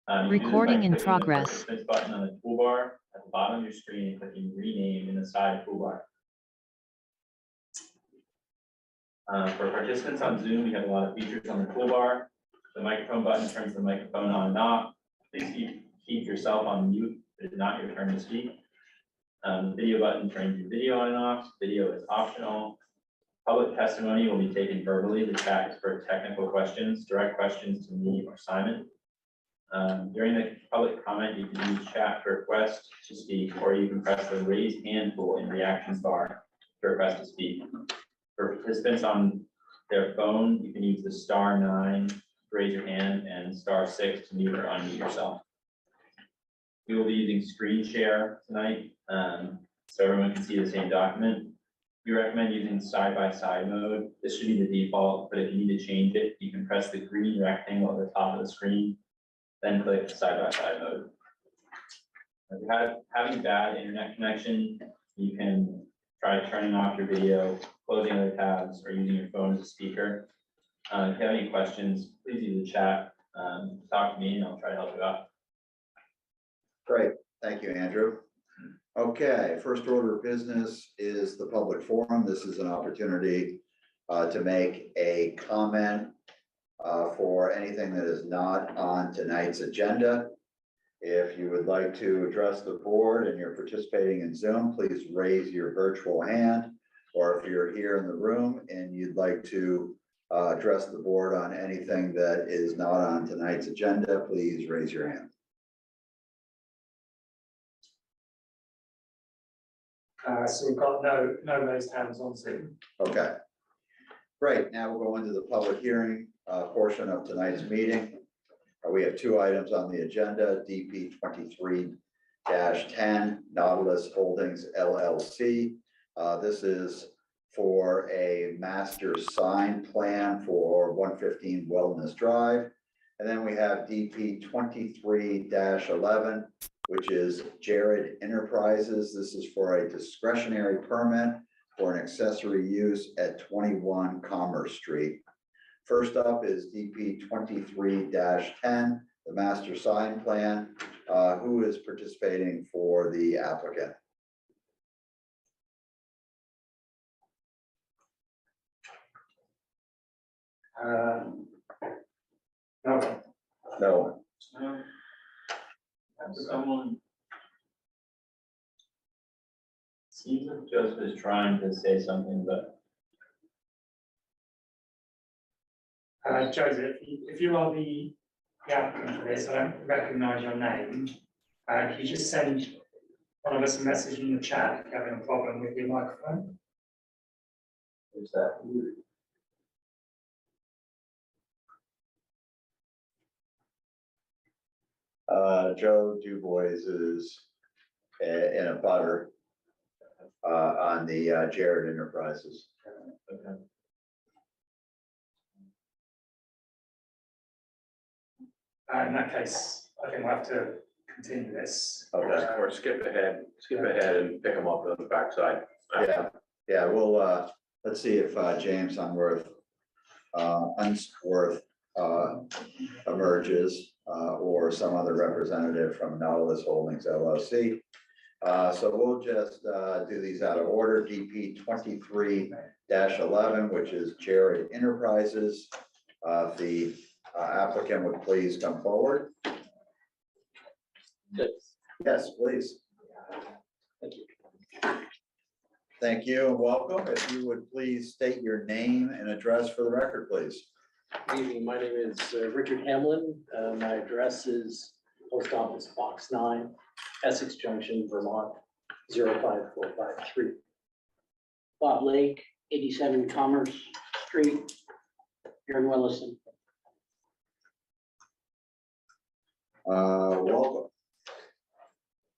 Recording in progress. The participants button on the toolbar at the bottom of your screen and clicking rename in the side toolbar. For participants on Zoom, we have a lot of features on the toolbar. The microphone button turns the microphone on and off. Please keep yourself on mute. It is not your turn to speak. The video button turns your video on and off. Video is optional. Public testimony will be taken verbally. The chat is for technical questions. Direct questions to me or Simon. During the public comment, you can use chat to request to speak, or you can press the raise hand tool in reactions bar to request to speak. For participants on their phone, you can use the *9 to raise your hand and *6 to mute or unmute yourself. We will be using screen share tonight, so everyone can see the same document. We recommend using side-by-side mode. This should be the default, but if you need to change it, you can press the green rectangle at the top of the screen, then click side-by-side mode. If you're having bad internet connection, you can try turning off your video, closing other tabs, or using your phone as a speaker. If you have any questions, please use the chat. Talk to me and I'll try to help you out. Great, thank you, Andrew. Okay, first order of business is the public forum. This is an opportunity to make a comment for anything that is not on tonight's agenda. If you would like to address the board and you're participating in Zoom, please raise your virtual hand. Or if you're here in the room and you'd like to address the board on anything that is not on tonight's agenda, please raise your hand. So we've got no raised hands on Zoom. Okay, great. Now we'll go into the public hearing portion of tonight's meeting. We have two items on the agenda, DP 23-10 Nautilus Holdings LLC. This is for a master sign plan for 115 Wellness Drive. And then we have DP 23-11, which is Jared Enterprises. This is for a discretionary permit for an accessory use at 21 Commerce Street. First up is DP 23-10, the master sign plan. Who is participating for the applicant? No. No one. Someone seems like Joseph is trying to say something, but Joseph, if you are the applicant for this, I don't recognise your name. Can you just send one of us a message in the chat if you're having a problem with your microphone? is that Joe Dubois is in a butter on the Jared Enterprises. okay? In that case, I think we'll have to continue this. Okay. Or skip ahead and pick them up on the backside. Yeah, we'll let's see if James Unsworth emerges or some other representative from Nautilus Holdings LLC. So we'll just do these out of order. DP 23-11, which is Jared Enterprises. If the applicant would please come forward. Yes, please. Thank you. Thank you and welcome. If you would please state your name and address for the record, please. Good evening, my name is Richard Hamlin. My address is Post Office Box 9, Essex Junction, Vermont, 05453. Bob Lake, 87 Commerce Street, here in Williston. Welcome.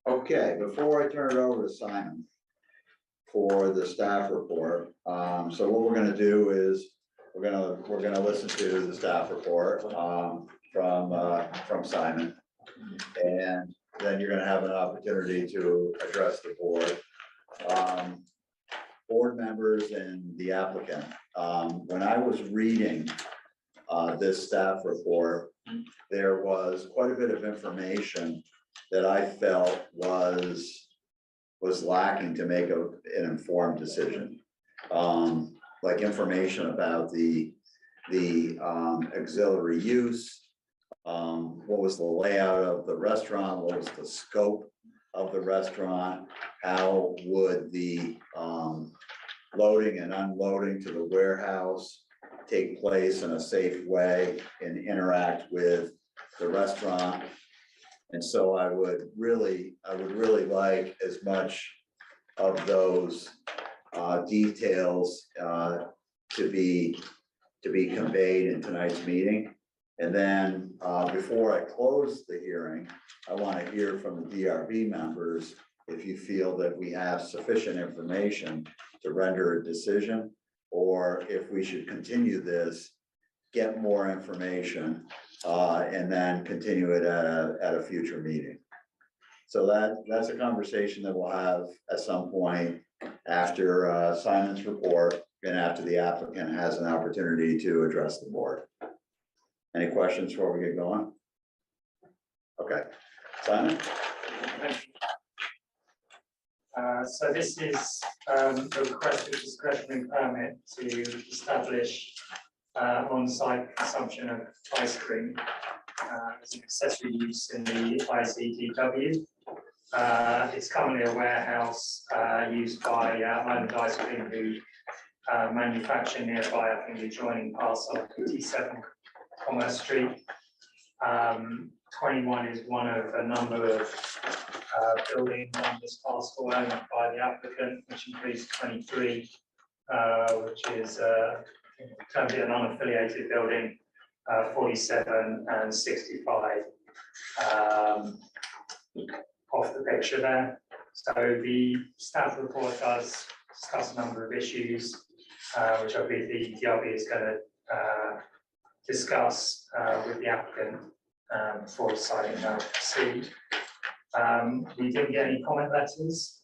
Okay, before I turn it over to Simon for the staff report, so what we're going to do is we're gonna listen to the staff report from Simon, and then you're gonna have an opportunity to address the board. Board members and the applicant. When I was reading this staff report, there was quite a bit of information that I felt was lacking to make an informed decision. Like information about the auxiliary use, what was the layout of the restaurant, what was the scope of the restaurant, how would the loading and unloading to the warehouse take place in a safe way and interact with the restaurant. And so I would really like as much of those details to be conveyed in tonight's meeting. And then before I close the hearing, I want to hear from the DRB members if you feel that we have sufficient information to render a decision, or if we should continue this, get more information, and then continue it at a future meeting. So that's a conversation that we'll have at some point after Simon's report and after the applicant has an opportunity to address the board. Any questions before we get going? Okay, Simon? So this is a request for discretionary permit to establish on-site consumption of ice cream as an accessory use in the ICDW. It's currently a warehouse used by Island Ice Cream, who manufacture nearby, I think, the adjoining parcel of 57 Commerce Street. 21 is one of a number of buildings on this parcel owned by the applicant, which includes 23, which is currently an unaffiliated building, 47 and 65 off the picture there. So the staff report does discuss a number of issues, which I believe the DRB is going to discuss with the applicant before deciding how to proceed. We didn't get any comment letters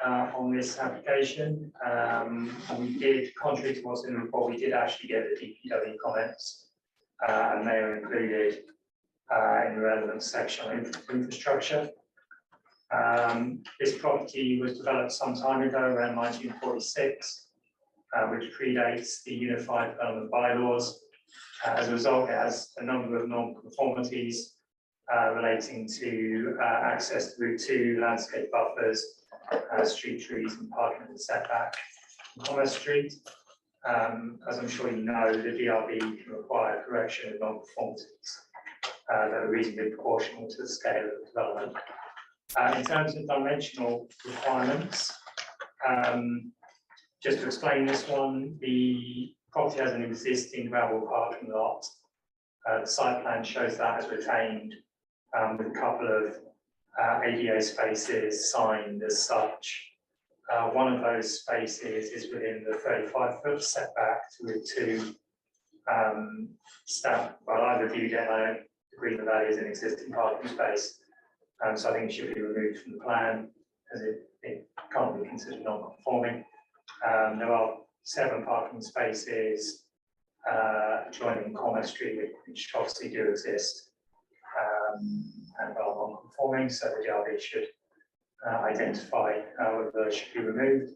on this application. And we did, contrary to what's in the report, we did actually get the DPW comments, and they are included in the relevant section on infrastructure. This property was developed some time ago, around 1946, which predates the Unified Development Bylaws. As a result, it has a number of non-conformities relating to access to Route 2, landscape buffers, street trees, and parking and setback on Commerce Street. As I'm sure you know, the DRB can require correction of non-conformities that are reasonably proportional to the scale of the development. In terms of dimensional requirements, just to explain this one, the property has an existing gravel parking lot. The site plan shows that as retained, with a couple of ADA spaces signed as such. One of those spaces is within the 35-foot setback to Route 2. Well, I reviewed it, and I don't agree that that is an existing parking space. So I think it should be removed from the plan, as it can't be considered non-conforming. There are 7 parking spaces adjoining Commerce Street, which obviously do exist and are non-conforming, so the DRB should identify whether those should be removed.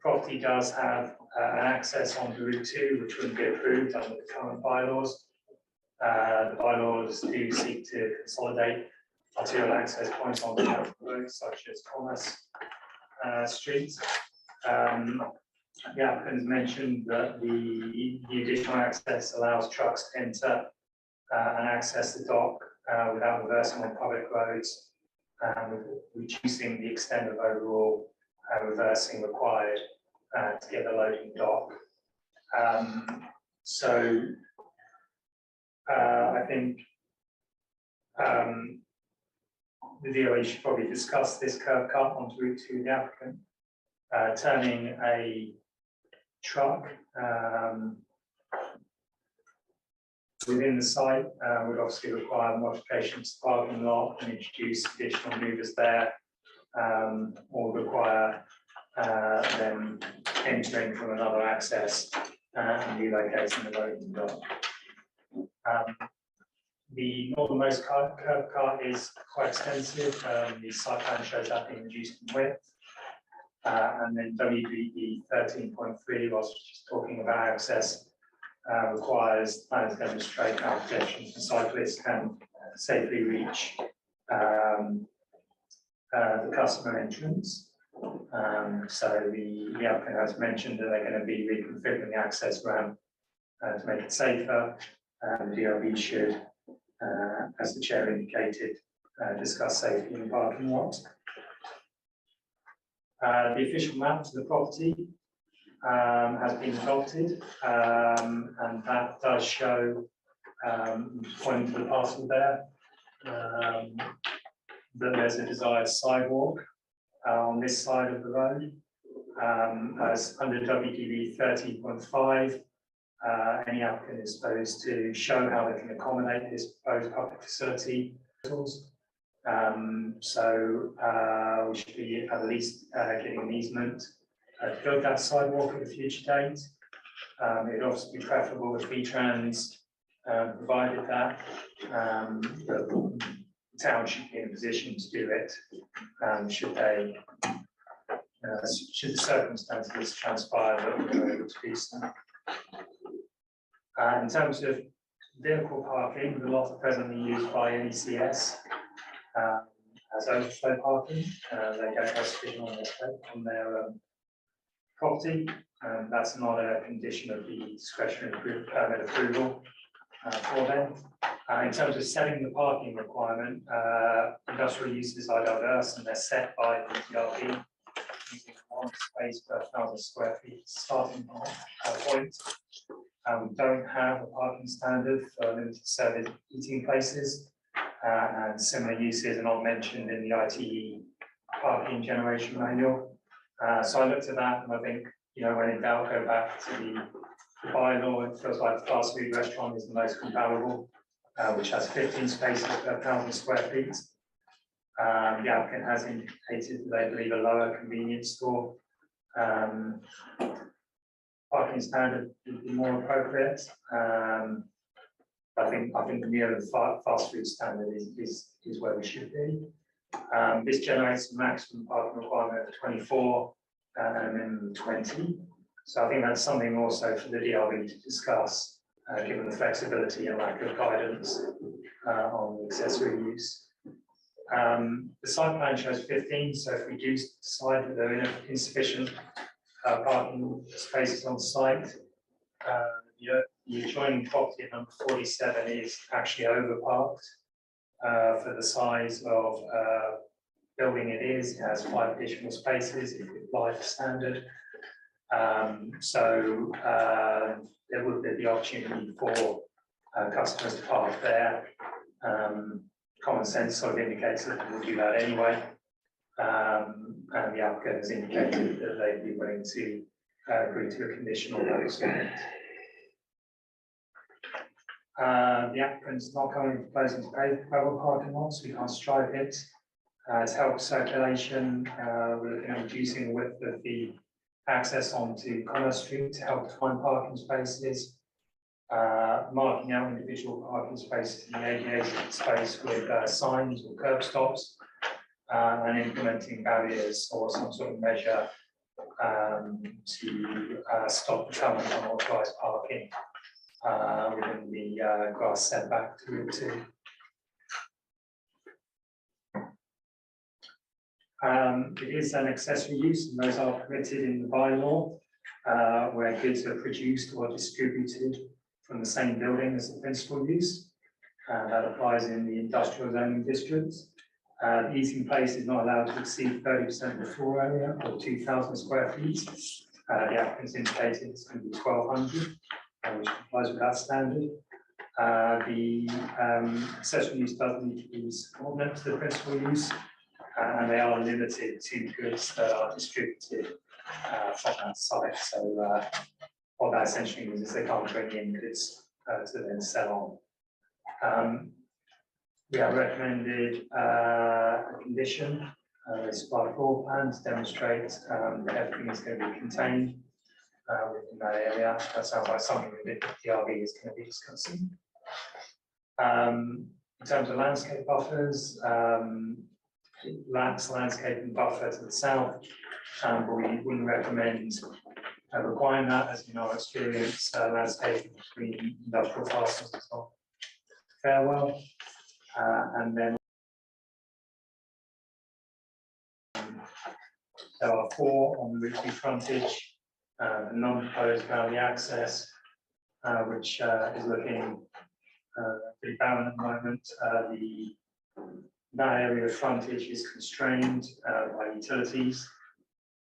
Property does have an access onto Route 2, which wouldn't be approved under the current bylaws. The bylaws do seek to consolidate arterial access points on the road, such as Commerce Street. The applicant has mentioned that the additional access allows trucks to enter and access the dock without reversing on public roads, reducing the extent of overall reversing required to get the loading dock. So I think the DOE should probably discuss this curb cut onto Route 2 with the applicant. Turning a truck within the site would obviously require modifications to the parking lot and introduce additional movers there, or require them entering from another access and relocating the loading dock. The northernmost curb cut is quite extensive. The site plan shows that being reduced in width. And then WBE 13.3, whilst just talking about access, requires plans to demonstrate how pedestrians and cyclists can safely reach the customer entrance. So the applicant has mentioned that they're going to be reconfiguring the access ramp to make it safer. The DRB should, as the chair indicated, discuss safety in the parking lot. The official map to the property has been adopted, and that does show, pointing to the parcel there, that there's a desired sidewalk on this side of the road. As under WDB 13.5, any applicant is supposed to show how they can accommodate this proposed public facility. We should be at least getting an easement to build that sidewalk at a future date. It would also be preferable if V-Trans provided that. The town should be in a position to do it, should they, should the circumstances transpire that we're able to do so. In terms of vehicle parking, the lot are presently used by NECS as overflow parking. They don't have sufficient on their property. That's not a condition of the discretionary permit approval for them. In terms of setting the parking requirement, industrial uses are diverse and they're set by the DRB using 1 space per 1,000 square feet starting point. We don't have a parking standard for limited service eating places, and similar uses are not mentioned in the ITE parking generation manual. So I looked at that and I think, when in doubt, go back to the bylaw. It feels like the fast food restaurant is the most comparable, which has 15 spaces per 1,000 square feet. The applicant has indicated that they believe a lower convenience store parking standard would be more appropriate. I think near the fast food standard is where we should be. This generates a maximum parking requirement of 24 and a minimum of 20. So I think that's something also for the DRB to discuss, given the flexibility and lack of guidance on the accessory use. The site plan shows 15, so if we do decide that there are insufficient parking spaces on site, the adjoining property at number 47 is actually overparked for the size of building it is. It has 5 additional spaces if we apply the standard. There would be the opportunity for customers to park there. Common sense sort of indicates that we'll do that anyway. And the applicant has indicated that they'd be willing to agree to a conditional agreement. The applicant's not currently proposing to pave gravel parking lots. We can't stripe it. To help circulation, we're looking at reducing the width of the access onto Commerce Street to help find parking spaces, marking out individual parking spaces in the ADA space with signs or curb stops, and implementing barriers or some sort of measure to stop the current unauthorised parking within the grass setback to Route 2. It is an accessory use, and those are permitted in the bylaw where goods are produced or distributed from the same building as the principal use. That applies in the industrial zoning districts. The eating place is not allowed to exceed 30% of the floor area or 2,000 square feet. The applicant's indicated it's going to be 1,200, which complies with that standard. The accessory use does need to be subordinate to the principal use, and they are limited to goods that are distributed from that site. So what that essentially means is they can't bring in goods to then sell on. We have recommended a condition, they supply a floor plan to demonstrate that everything is going to be contained within that area. That sounds like something that the DRB is going to be discussing. In terms of landscape buffers, it lacks landscaping buffer to the south, but we wouldn't recommend requiring that, as in our experience, landscaping between industrial parcels is not fair well. And then there are 4 on the Route 2 frontage, non-proposed valley access, which is looking pretty barren at the moment. That area of frontage is constrained by utilities,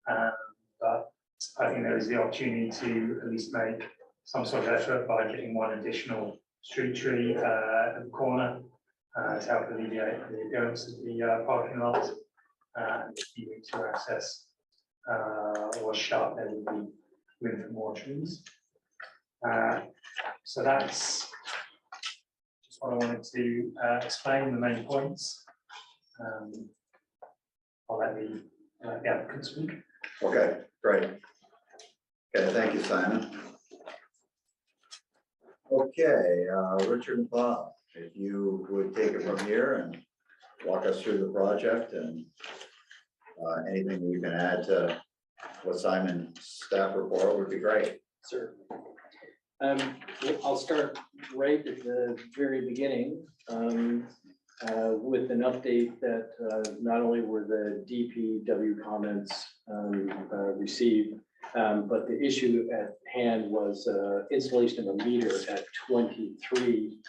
but I think there is the opportunity to at least make some sort of effort by getting one additional street tree at the corner to help alleviate the appearance of the parking lot. If you need to access or shut, there would be room for more trees. So that's just what I wanted to explain, the main points. I'll let the applicant speak. Okay, great. Okay, thank you, Simon. Okay, Richard and Bob, if you would take it from here and walk us through the project and anything you can add to what Simon's staff report would be great. Sir. I'll start right at the very beginning with an update that not only were the DPW comments received, but the issue at hand was installation of a meter at 23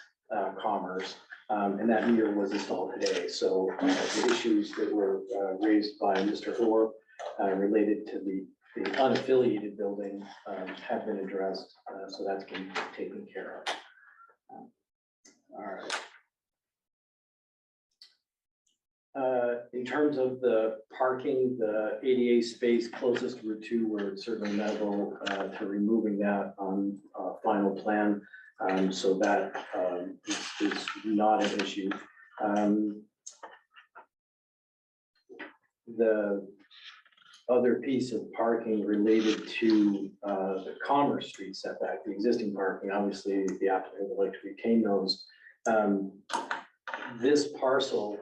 Commerce, and that meter was installed today. So the issues that were raised by Mr. Orr related to the unaffiliated building have been addressed, so that's been taken care of. All right. In terms of the parking, the ADA space closest to Route 2, we're certainly amenable to removing that on final plan, so that is not an issue. The other piece of parking related to the Commerce Street setback, the existing parking, obviously the applicant would like to retain those. This parcel,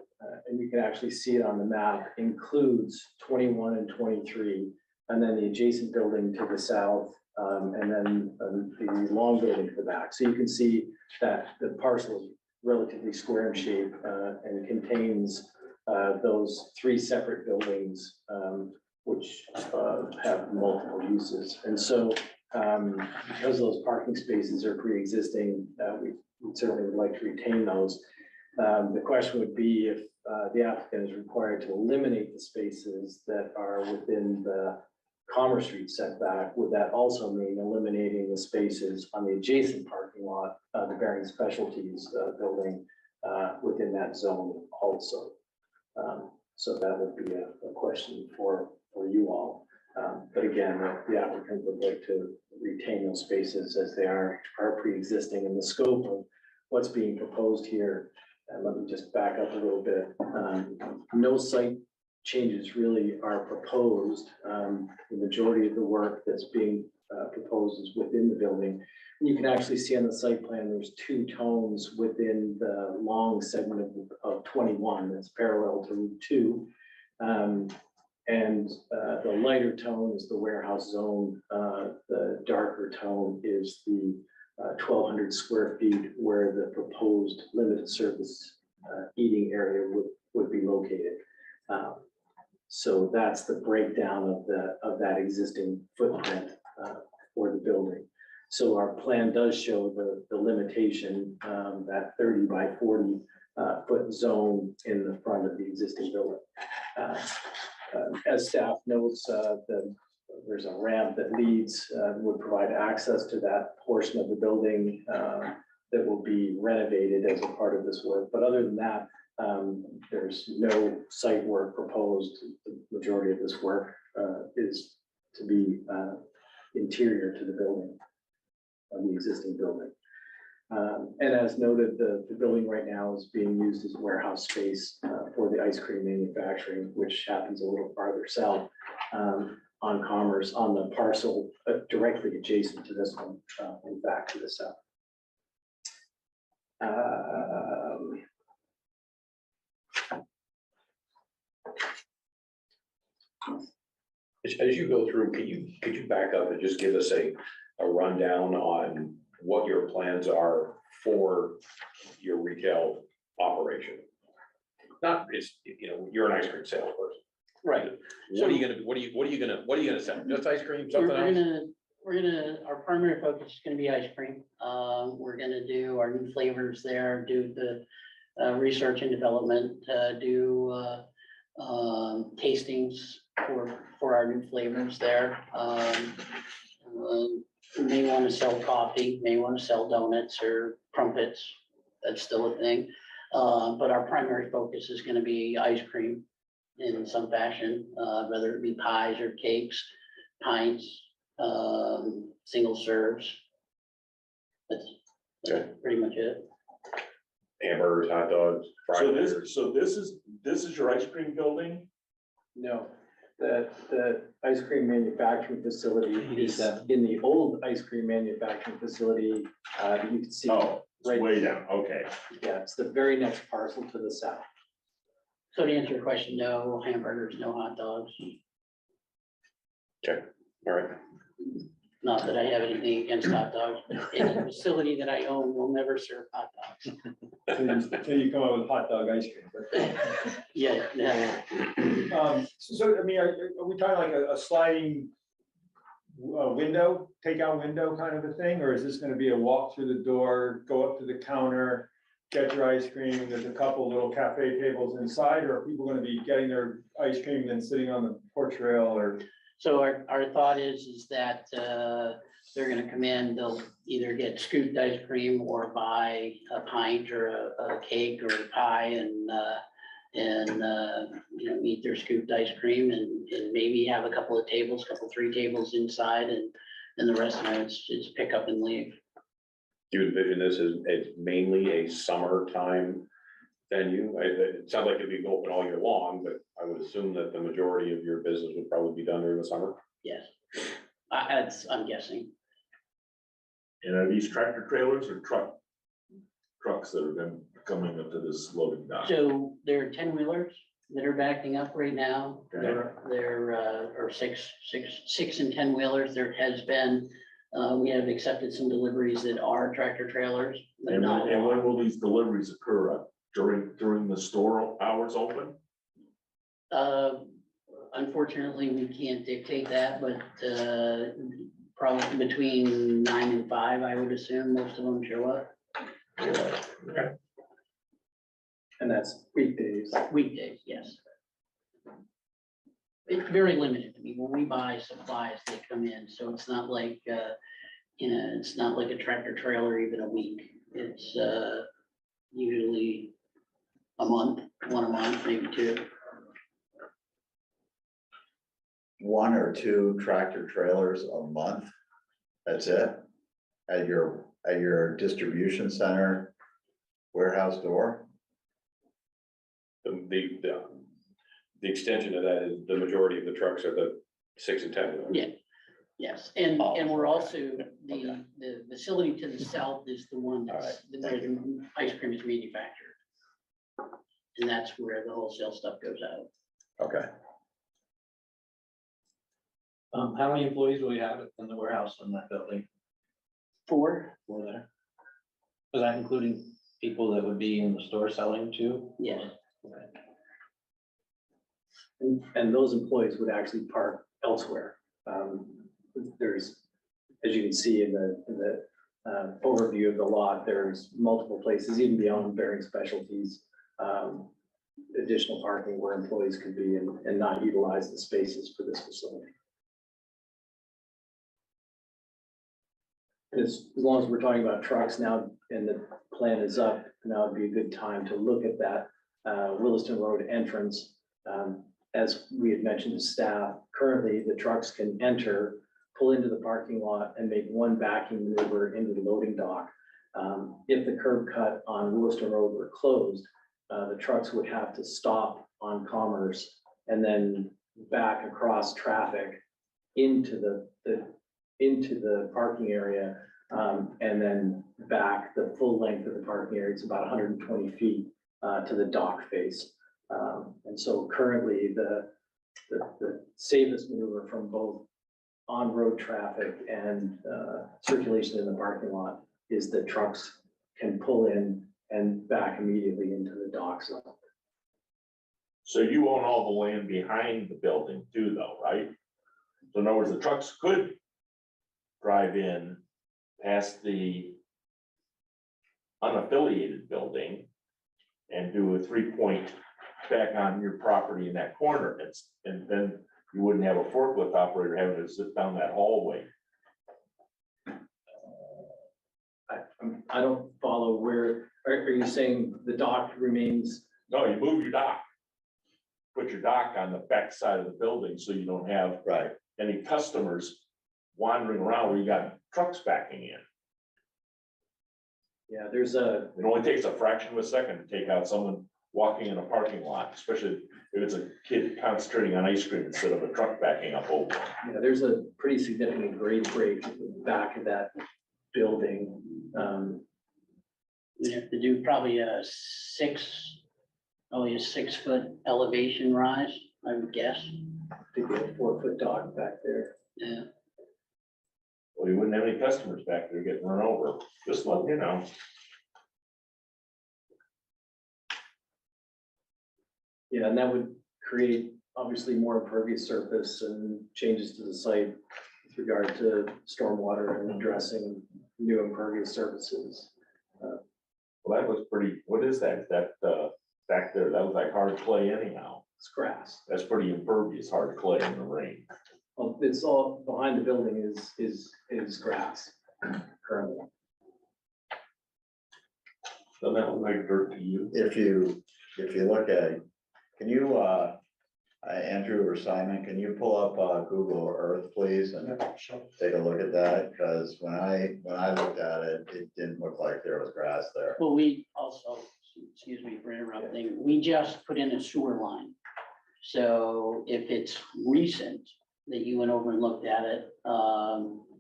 and you can actually see it on the map, includes 21 and 23, and then the adjacent building to the south, and then the long building to the back. So you can see that the parcel is relatively square in shape and contains those 3 separate buildings, which have multiple uses. And so because those parking spaces are pre-existing, we certainly would like to retain those. The question would be if the applicant is required to eliminate the spaces that are within the Commerce Street setback, would that also mean eliminating the spaces on the adjacent parking lot, the Bearing Specialties building within that zone also? So that would be a question for you all. But again, the applicant would like to retain those spaces as they are pre-existing in the scope of what's being proposed here. And let me just back up a little bit. No site changes really are proposed. The majority of the work that's being proposed is within the building. And you can actually see on the site plan, there's 2 tones within the long segment of 21 that's parallel to Route 2. And the lighter tone is the warehouse zone. The darker tone is the 1,200 square feet where the proposed limited service eating area would be located. So that's the breakdown of that existing footprint for the building. So our plan does show the limitation, that 30 by 40 foot zone in the front of the existing building. As staff notes, there's a ramp that leads, would provide access to that portion of the building that will be renovated as a part of this work. But other than that, there's no site work proposed. The majority of this work is to be interior to the building, the existing building. And as noted, the building right now is being used as warehouse space for the ice cream manufacturing, which happens a little farther south. on Commerce on the parcel directly adjacent to this one, in fact, to the south. As you go through, could you back up and just give us a rundown on what your plans are for your retail operation? Not, it's, you're an ice cream salesperson. Right. What are you gonna sell? Just ice cream, something else? Our primary focus is gonna be ice cream. We're gonna do our new flavors there, do the research and development, do tastings for our new flavors there. We may want to sell coffee, may want to sell donuts or crumpets. That's still a thing. But our primary focus is gonna be ice cream in some fashion, whether it be pies or cakes, pints, single serves. That's pretty much it. Hamburgers, hot dogs, fried burgers. So this is your ice cream building? No, the ice cream manufacturing facility is in the old ice cream manufacturing facility. You can see, Oh, it's Right. way down, okay. yeah, it's the very next parcel to the south. So to answer your question, no hamburgers, no hot dogs. All right. Not that I have anything against hot dogs, but any facility that I own will never serve hot dogs. Until you come up with hot dog ice cream. But, Yeah, So, I mean, are we talking like a sliding window, takeout window kind of a thing? Or is this gonna be a walk through the door, go up to the counter, get your ice cream, and there's a couple little cafe tables inside? Or are people gonna be getting their ice cream and then sitting on the porch rail or? so our thought is that they're gonna come in, they'll either get scooped ice cream or buy a pint or a cake or a pie and eat their scooped ice cream and maybe have a couple of tables, three tables inside and the rest of it is pick up and leave. Do you envision this as mainly a summertime venue? It sounds like it'd be open all year long, but I would assume that the majority of your business would probably be done during the summer. Yes, I'm guessing. And are these tractor trailers or trucks that have been coming into this loading dock? So there are 10-wheelers that are backing up right now. Okay. There are six and 10-wheelers. There has been, we have accepted some deliveries that are tractor trailers, but And not. when will these deliveries occur? During the store hours open? Unfortunately, we can't dictate that, but probably between 9 and 5, I would assume most of them show up. And that's weekdays. Weekdays, yes. It's very limited. I mean, when we buy supplies, they come in, so it's not like, it's not like a tractor trailer even a week. It's usually one a month, maybe two. One or two tractor trailers a month, that's it? At your distribution center warehouse door? The extension of that is the majority of the trucks are the 6 and 10. Yeah. Yes, and we're also, Okay. the facility to the south is the one that's, where the ice cream is manufactured. And that's where the wholesale stuff goes out. Okay. How many employees will we have in the warehouse in that building? 4, For there? Is that including people that would be in the store selling too? yes. And those employees would actually park elsewhere. There's, as you can see in the overview of the lot, there's multiple places, even beyond Bearing Specialties, additional parking where employees could be and not utilize the spaces for this facility. As long as we're talking about trucks now and the plan is up, now would be a good time to look at that Williston Road entrance. As we had mentioned to staff, currently the trucks can enter, pull into the parking lot and make one backing maneuver into the loading dock. If the curb cut on Williston Road were closed, the trucks would have to stop on Commerce and then back across traffic into the parking area, and then back the full length of the parking area. It's about 120 feet to the dock face. And so currently the safest maneuver from both on-road traffic and circulation in the parking lot is that trucks can pull in and back immediately into the dock zone. So you own all the land behind the building too, though, right? So in other words, the trucks could drive in past the unaffiliated building and do a 3-point back on your property in that corner. And then you wouldn't have a forklift operator having to sit down that hallway. I don't follow where, are you saying the dock remains? No, you move your dock. Put your dock on the back side of the building so you don't have Right. any customers wandering around where you got trucks backing in. Yeah, there's a, It only takes a fraction of a second to take out someone walking in a parking lot, especially if it's a kid concentrating on ice cream instead of a truck backing up over. yeah, there's a pretty significant grade break at the back of that building. We have to do probably only a 6-foot elevation rise, I would guess. To get a 4-foot dock back there. Yeah. Well, you wouldn't have any customers back there getting run over, just let you know. Yeah, and that would create obviously more impervious surface and changes to the site with regard to stormwater and addressing new impervious surfaces. Well, that was pretty, what is that? That, back there, that was like hard clay anyhow. It's grass. That's pretty impervious, hard clay in the rain. Well, it's all behind the building is grass currently. Doesn't that look like dirt to you? If you look at, can you, Andrew or Simon, can you pull up Google Earth, please, and take a look at that? Because when I looked at it, it didn't look like there was grass there. Well, we also, excuse me for interrupting, we just put in a sewer line. So if it's recent that you went over and looked at it,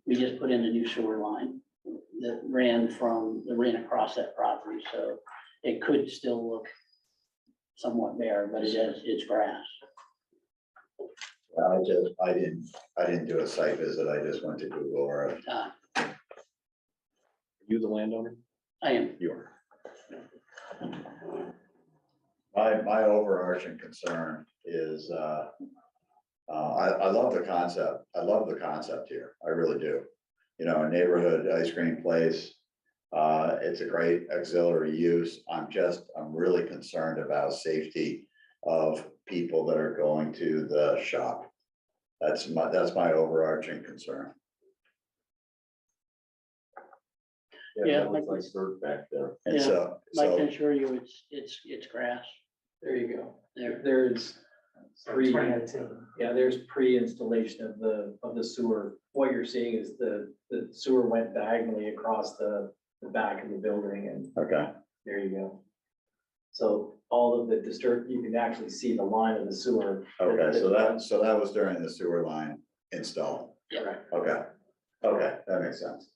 we just put in a new sewer line that ran across that property, so it could still look somewhat bare, but it's grass. I didn't do a site visit. I just went to Google Earth. You the landowner? I am, You are. My overarching concern is, I love the concept. I love the concept here. I really do. You know, a neighborhood ice cream place. It's a great auxiliary use. I'm really concerned about safety of people that are going to the shop. That's my overarching concern. Yeah, That looks like dirt back there. And Yeah, so, I can assure you it's grass. There you go. There. There's pre, 2018. yeah, there's pre-installation of the sewer. What you're seeing is the sewer went diagonally across the back of the building, and okay, there you go. So all of the you can actually see the line of the sewer. okay, so that was during the sewer line install. Correct. Okay, that makes sense.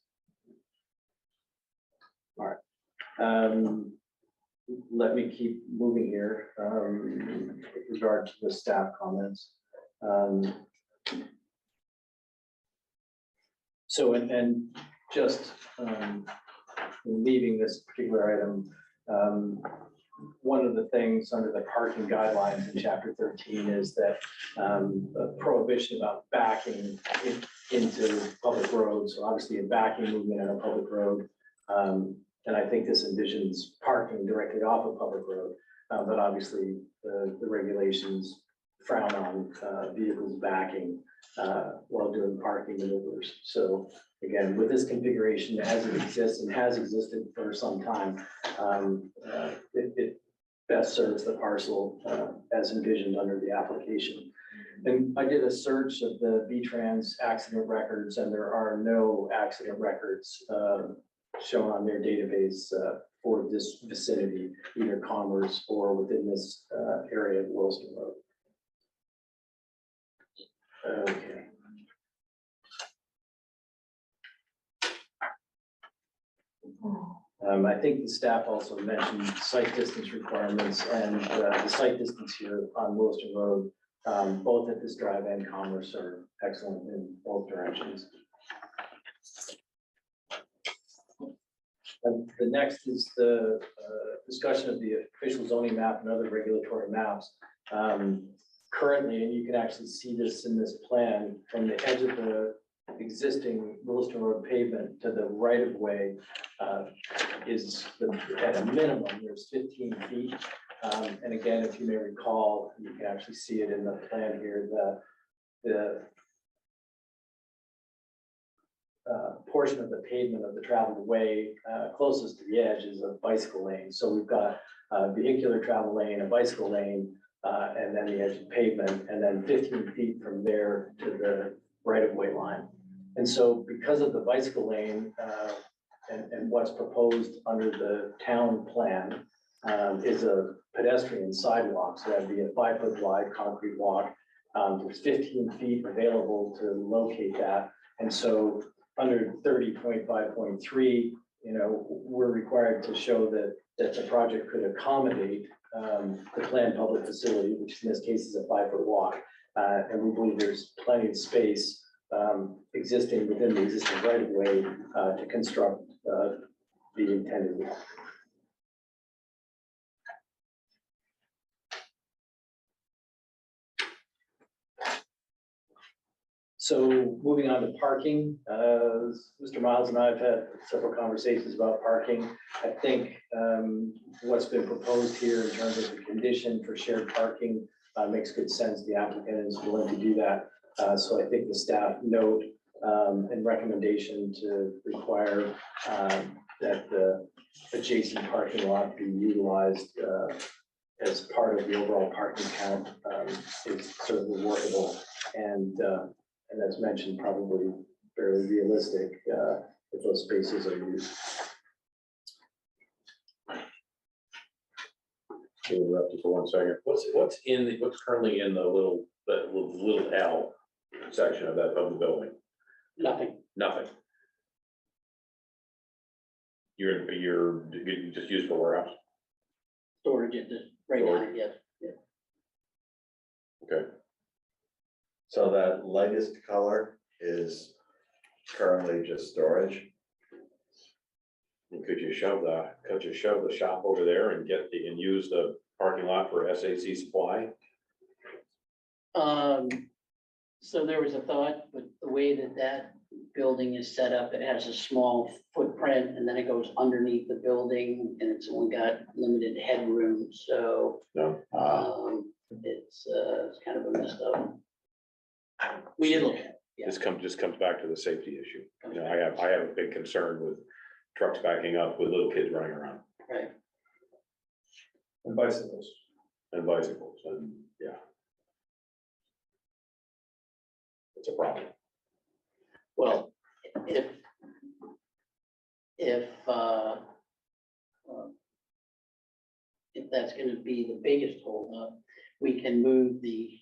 Let me keep moving here, with regard to the staff comments. So, and just, leaving this particular item, one of the things under the parking guidelines in chapter 13 is that, a prohibition about backing into public roads, so obviously a backing movement on a public road. And I think this envisions parking directly off a public road, but obviously the regulations frown on vehicles backing while doing parking maneuvers. So again, with this configuration as it exists and has existed for some time, it best serves the parcel as envisioned under the application. And I did a search of the V-Trans accident records, and there are no accident records shown on their database for this vicinity, either Commerce or within this area of Williston Road. Okay. I think the staff also mentioned site distance requirements, and the site distance here on Williston Road, both at this drive and Commerce, are excellent in both directions. And the next is the discussion of the official zoning map and other regulatory maps. Currently, and you can actually see this in this plan, from the edge of the existing Williston Road pavement to the right of way is at a minimum, there's 15 feet. And again, if you may recall, you can actually see it in the plan here, the portion of the pavement of the traveled way closest to the edge is a bicycle lane. So we've got a vehicular travel lane, a bicycle lane, and then the edge of pavement, and then 15 feet from there to the right-of-way line. And so because of the bicycle lane and what's proposed under the town plan is a pedestrian sidewalk. So that'd be a 5-foot wide concrete walk. There's 15 feet available to locate that. And so under 30.5.3, we're required to show that the project could accommodate the planned public facility, which in this case is a 5-foot walk. And we believe there's plenty of space existing within the existing right of way to construct the intended walk. So moving on to parking, Mr. Miles and I have had several conversations about parking. I think what's been proposed here in terms of the condition for shared parking makes good sense. The applicant is willing to do that. So I think the staff note and recommendation to require that the adjacent parking lot be utilized as part of the overall parking count is certainly workable and as mentioned, probably fairly realistic if those spaces are used. Interrupt you for 1 second. What's currently in the little L section of the building? Nothing. Nothing. You just use for warehouse? Storage at this, right now, yes. Okay. So that lightest color is currently just storage. And could you shove the shop over there and use the parking lot for SAC supply? So there was a thought, but the way that building is set up, it has a small footprint and then it goes underneath the building and it's only got limited headroom, so No. it's kind of a messed up. We did look at it, yeah. This comes back to the safety issue. I have a big concern with trucks backing up with little kids running around Right. And bicycles. and bicycles, and yeah. It's a problem. Well, if that's gonna be the biggest holdup, we can move the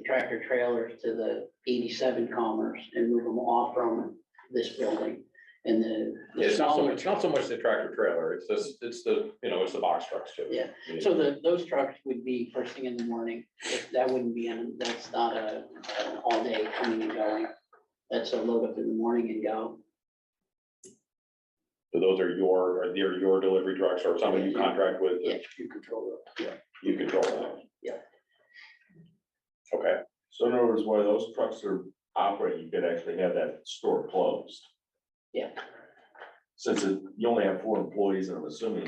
tractor trailers to the 87 Commerce and move them off from this building. And the It's not smaller, so much the tractor trailer, it's the box trucks too. Yeah. so those trucks would be first thing in the morning. That wouldn't be, that's not an all day coming and going. That's a load up in the morning and go. So those are your delivery trucks or somebody you contract with? Yeah, you control it. Yeah. You control that? Yeah. Okay, So in other words, while those trucks are operating, you could actually have that store closed. Yeah. Since you only have 4 employees, and I'm assuming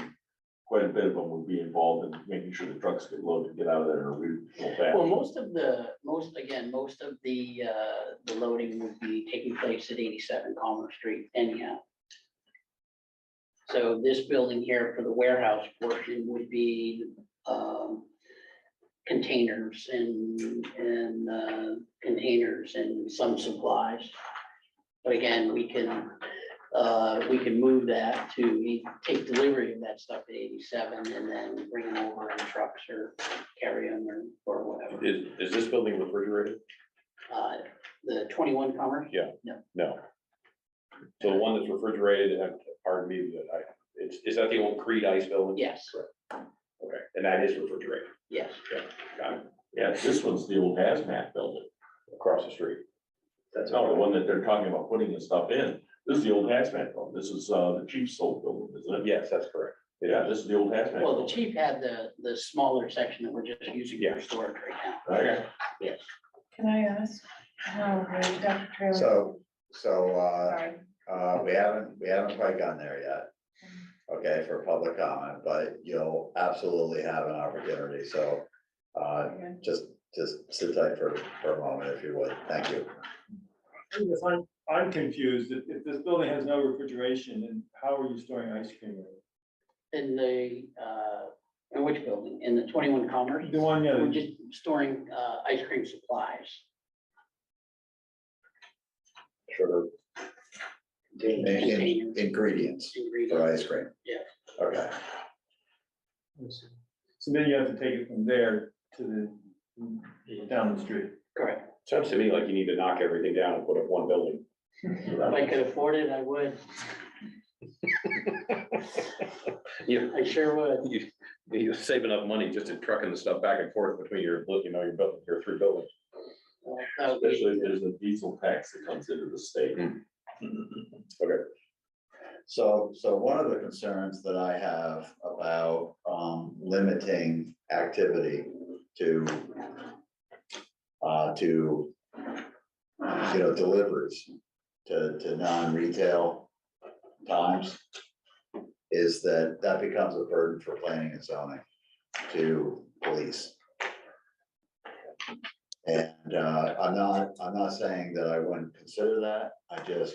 quite a bit of them would be involved in making sure the trucks get loaded, get out of there, or real fast. Well, most of the loading would be taking place at 87 Commerce Street anyhow. So this building here for the warehouse portion would be containers and containers and some supplies. But again, we can move that to take delivery of that stuff at 87 and then bring them over in trucks or carry them or whatever. is this building refrigerated? The 21 Commerce? Yeah. No. No. So the one that's refrigerated, pardon me, is that the old Creed Ice building? Yes, Okay, and that is refrigerated, yes. got it, Yeah, this one's the old hazmat building. across the street. That's not the one that they're talking about putting the stuff in. This is the old hazmat building. This is, the chief's old building, isn't it? Yes, that's correct. Yeah, this is the old hazmat. Well, the building. chief had the smaller section that we're just using Yeah. for storage right now. Right. Yes. Can I ask how the Dr. Trailer? So, Sorry. we haven't quite gotten there yet. Okay, for public comment, but you'll absolutely have an opportunity, so, Okay. just sit tight for a moment if you would, thank you. If I'm confused, if this building has no refrigeration, then how are you storing ice cream? In the, in which building? In the 21 Commerce? The one, We're yeah, just storing, ice cream supplies. Sugar. Containers. Ingredients for Ingredients. ice cream. Yeah. Okay, so then you have to take it from there to down the street. Correct. Sounds to me like you need to knock everything down and put up one building. If I could afford it, I would. You, I sure would. you save enough money just in trucking the stuff back and forth between your three buildings. That would be- Especially if there's a diesel tax that comes into the state. Okay. so one of the concerns that I have about, limiting activity to, deliveries to non-retail times is that becomes a burden for planning and zoning to police. And, I'm not saying that I wouldn't consider that, I just,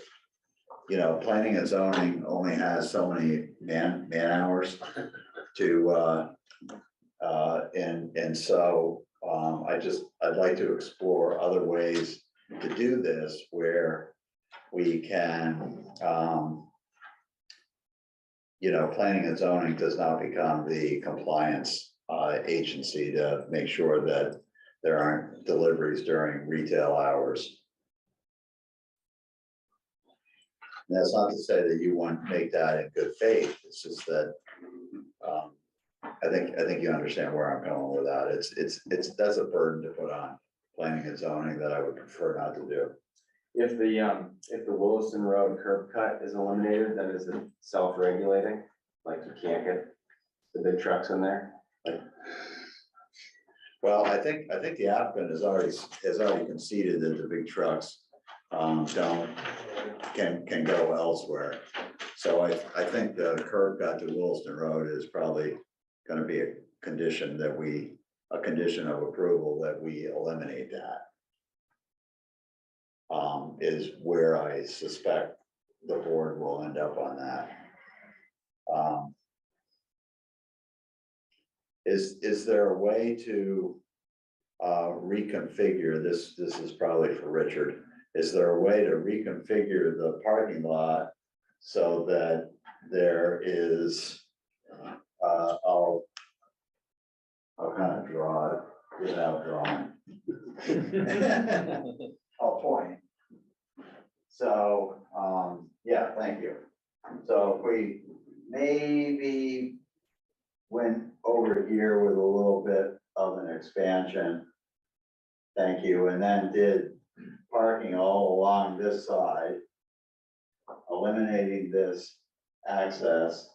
planning and zoning only has so many man hours to, and so, I'd like to explore other ways to do this where we can, planning and zoning does not become the compliance, agency to make sure that there aren't deliveries during retail hours. And that's not to say that you want to make that in good faith, it's just that, I think you understand where I'm going with that. That's a burden to put on planning and zoning that I would prefer not to do. If the Williston Road curb cut is eliminated, then is it self-regulating? Like you can't get the big trucks in there? Well, I think the applicant has already conceded that the big trucks, can go elsewhere. So I think the curb cut to Williston Road is probably gonna be a condition of approval that we eliminate that. Is where I suspect the board will end up on that. Is there a way to reconfigure this? This is probably for Richard. Is there a way to reconfigure the parking lot so that there is, I'll kind of draw it without drawing. I'll point. So, yeah, thank you. So if we maybe went over here with a little bit of an expansion, thank you, and then did parking all along this side, eliminating this access,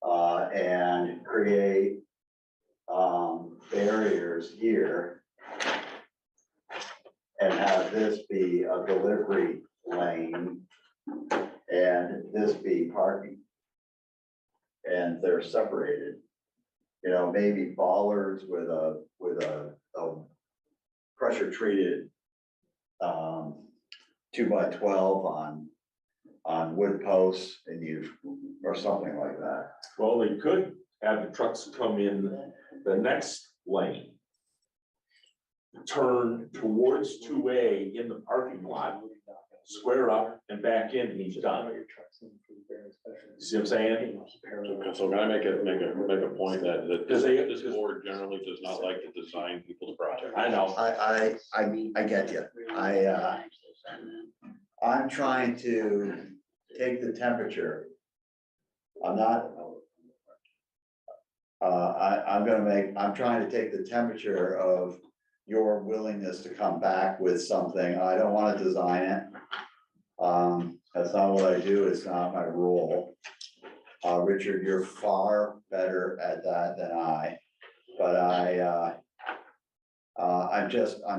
and create barriers here, and have this be a delivery lane, and this be parking. And they're separated, maybe bollards with a pressure treated 2x12 on wood posts or something like that. Well, they could have the trucks come in the next lane, turn towards 2A in the parking lot, square up and back in, and he's done. See what I'm saying? So can I make a point that Does they- this board generally does not like to design people's projects. I know. I get you. I'm trying to take the temperature. I'm not. I'm trying to take the temperature of your willingness to come back with something. I don't want to design it. That's not what I do. It's not my role. Richard, you're far better at that than I, but I'm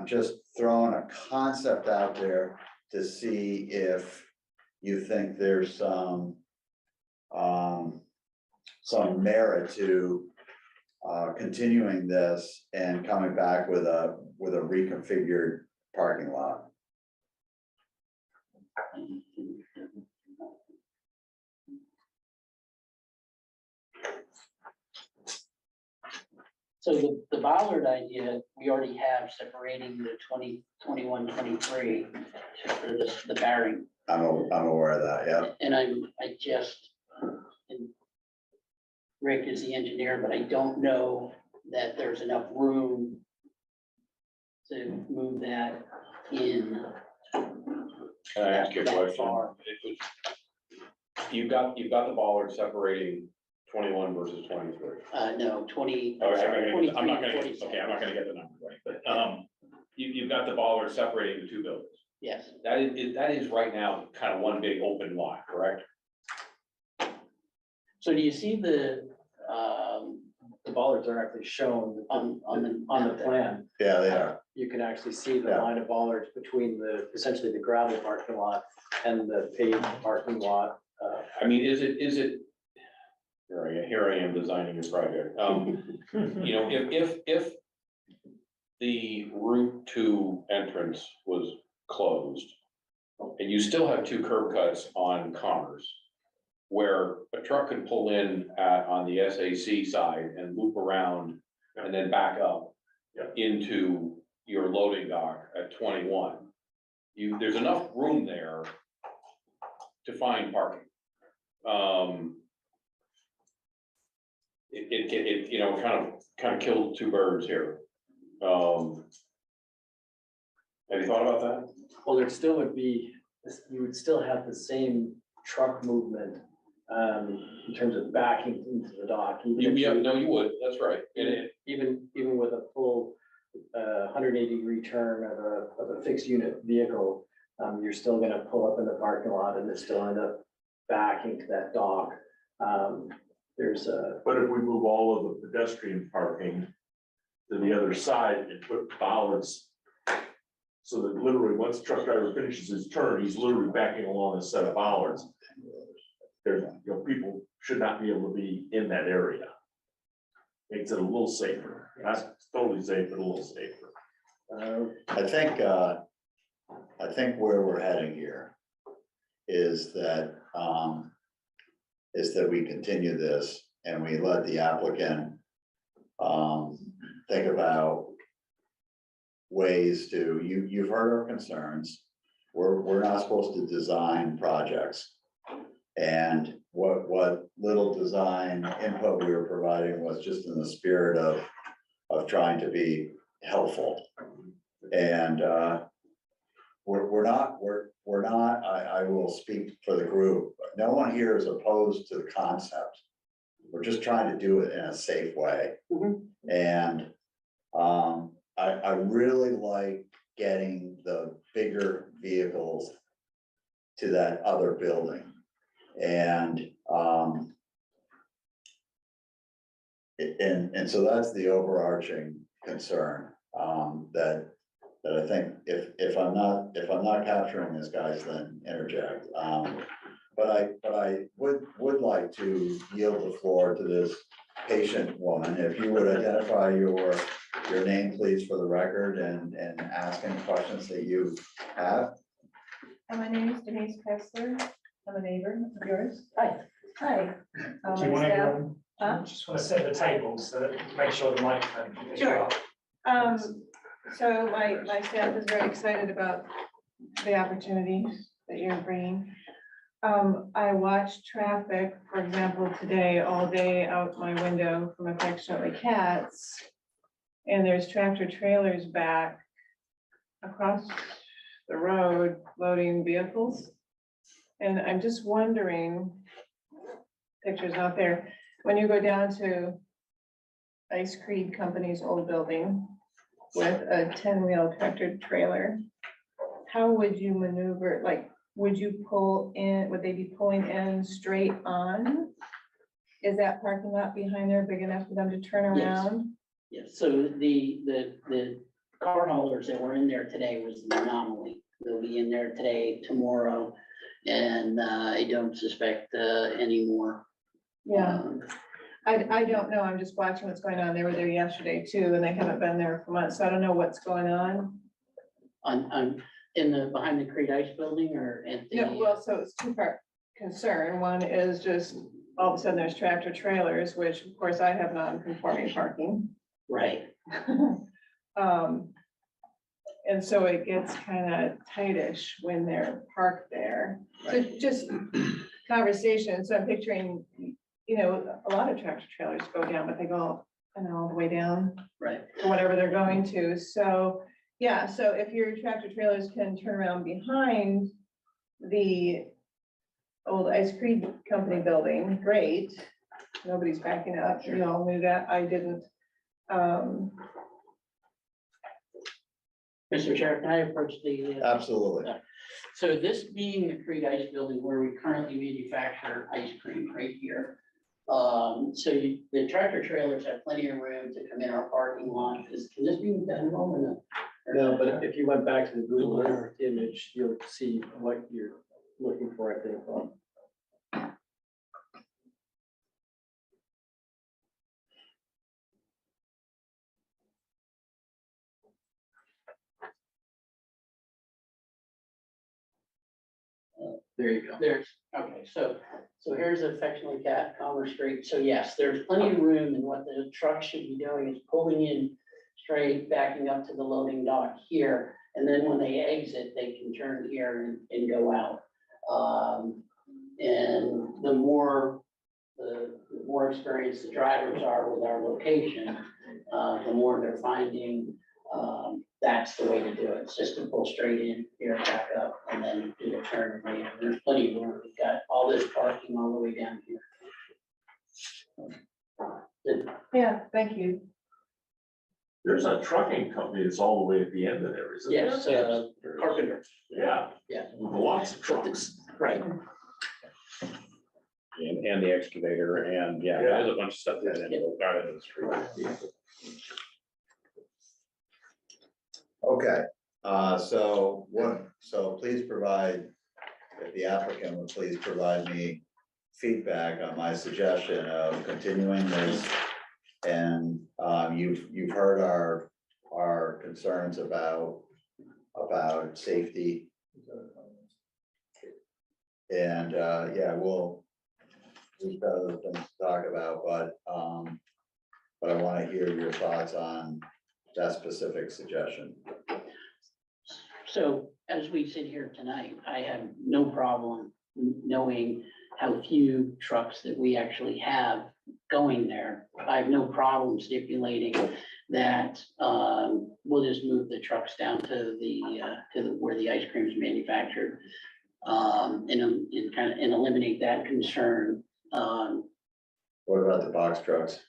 just throwing a concept out there to see if you think there's some merit to continuing this and coming back with a reconfigured parking lot. So the Ballard idea, we already have separating the 2021, 23 for the bearing. I'm aware of that, yeah. And and Rick is the engineer, but I don't know that there's enough room to move that in. Can I ask you a that question? far. You've got the bollard separating 21 versus 23. No, 20. Okay, sorry, I'm not 23, gonna, 47. okay, I'm not gonna get the number right, but, you've got the bollard separating the two buildings. Yes, That is right now kind of one big open lot, correct? so do you see the bollards are actually shown on the on the plan. Yeah, they are. You can actually see the Yeah. line of bollards between essentially the gravel parking lot and the paved parking lot. I mean, is it, here I am designing this project. You know, if the Route 2 entrance was closed and you still have two curb cuts on Commerce, where a truck could pull in on the SAC side and loop around and then back up into your loading dock at 21. There's enough room there to find parking. It you know, kind of killed two birds here. Have you thought about that? Well, there still would be, you would still have the same truck movement in terms of backing into the dock. Even if You would, that's right. And even with a full 180-degree turn of a fixed unit vehicle, you're still gonna pull up in the parking lot and it's still end up backing to that dock. There's a, But if we move all of the pedestrian parking to the other side and put bollards, so that literally, once the truck driver finishes his turn, he's literally backing along a set of bollards. There's, people should not be able to be in that area. Makes it a little safer, not totally safe, but a little safer. I think where we're heading here is that we continue this and we let the applicant think about ways to, you've heard our concerns. We're not supposed to design projects. And what little design input we were providing was just in the spirit of trying to be helpful. And we're not, I will speak for the group, no one here is opposed to the concept. We're just trying to do it in a safe way. And I really like getting the bigger vehicles to that other building. And so that's the overarching concern, that I think if I'm not capturing this, guys, then interject. But I would like to yield the floor to this patient woman. If you would identify your name, please, for the record, and ask any questions that you have. My name is Denise Kessler. I'm a neighbor of yours. Hi. Hi. Do you want Huh? to, just want to set the table so that make sure the microphone can pick you Sure. up. So my staff is very excited about the opportunity that you're bringing. I watch traffic, for example, today, all day out my window from affectionately cats. And there's tractor trailers back across the road loading vehicles. And I'm just wondering, pictures out there, when you go down to Ice Cream Company's old building with a 10-wheel tractor trailer, how would you maneuver, like, would you pull in, would they be pulling in straight on? Is that parking lot behind there big enough for them to turn Yes. around? Yes, so the car haulers that were in there today was the anomaly. They'll be in there today, tomorrow, and I don't suspect any more. Yeah, I don't know, I'm just watching what's going on. They were there yesterday too, and they haven't been there for months, so I don't know what's going on. On in the, behind the Creed Ice building or at the? No, well, so it's two-part concern. One is just all of a sudden there's tractor trailers, which of course I have non-conforming parking. Right, And so it gets kind of tightish when they're parked there. So just conversation, so I'm picturing, you know, a lot of tractor trailers go down, but they go, you know, all the way down right. to whatever they're going to. So, yeah, so if your tractor trailers can turn around behind the old ice cream company building, great. Nobody's backing up. You all knew that. I didn't. Mr. Chair, can I approach the? Absolutely. So this being the Creed Ice building where we currently manufacture ice cream right here. The tractor trailers have plenty of room to come in our parking lot. Can this be done well enough? No, but if you went back to the Google Earth image, you'll see what you're looking for, I think. There you go. There's, okay, so here's affectionately cat Commerce Street. So yes, there's plenty of room, and what the truck should be doing is pulling in straight, backing up to the loading dock here. And then when they exit, they can turn here and go out. And the more experienced the drivers are with our location, the more they're finding, that's the way to do it. It's just to pull straight in, here, back up, and then do the turn later. There's plenty of room. We've got all this parking all the way down here. Yeah, thank you. There's a trucking company that's all the way at the end of there, isn't there? Yes, Carpenter. Yeah. Yeah. With lots of trucks. Right. And the excavator and, yeah, there's a bunch of stuff that out of the street. Okay, so please provide, if the applicant would please provide me feedback on my suggestion of continuing this. And you've heard our concerns about safety. And yeah, we've got other things to talk about, but I want to hear your thoughts on that specific suggestion. So as we sit here tonight, I have no problem knowing how few trucks that we actually have going there. I have no problem stipulating that we'll just move the trucks down to where the ice cream is manufactured. And eliminate that concern. What about the box trucks?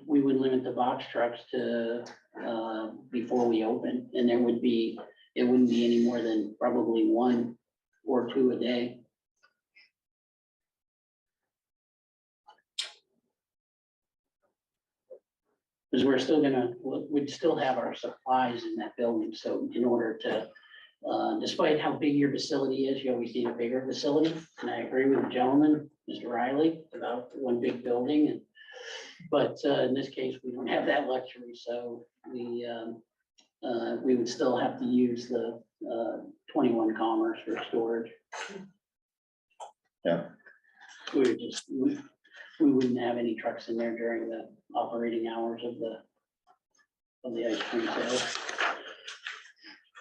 We would limit the box trucks to, before we open, and it wouldn't be any more than probably 1 or 2 a day. Because we'd still have our supplies in that building, so in order to, despite how big your facility is, you always need a bigger facility. And I agree with the gentleman, Mr. Riley, about one big building, but in this case, we don't have that luxury, so we would still have to use the 21 Commerce for storage. Yeah. We wouldn't have any trucks in there during the operating hours of the ice cream sales.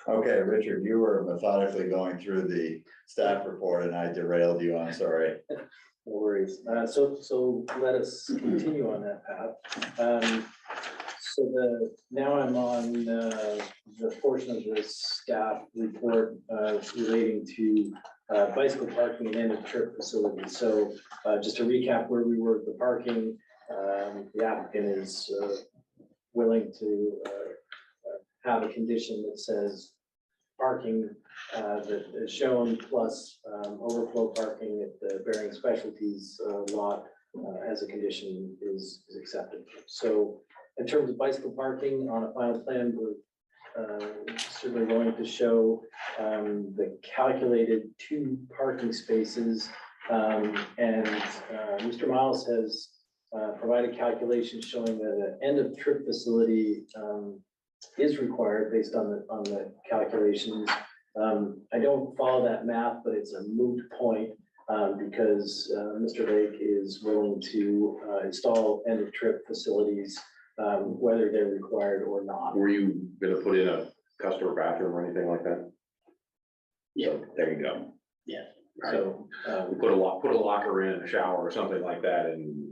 Okay, Richard, you were methodically going through the staff report and I derailed you, I'm sorry. No worries. So let us continue on that path. Now I'm on the portion of the staff report relating to bicycle parking and end of trip facilities. So just to recap where we were with the parking, the applicant is willing to have a condition that says parking that is shown plus overflow parking at the Bearing Specialties lot as a condition is accepted. So in terms of bicycle parking on a final plan, we're certainly going to show the calculated 2 parking spaces. And Mr. Miles has provided calculations showing that an end of trip facility is required based on the calculations. I don't follow that math, but it's a moot point because Mr. Lake is willing to install end of trip facilities, whether they're required or not. Were you gonna put in a customer bathroom or anything like that? Yeah. There you go. Yeah. So, Put a locker in, a shower or something like that, and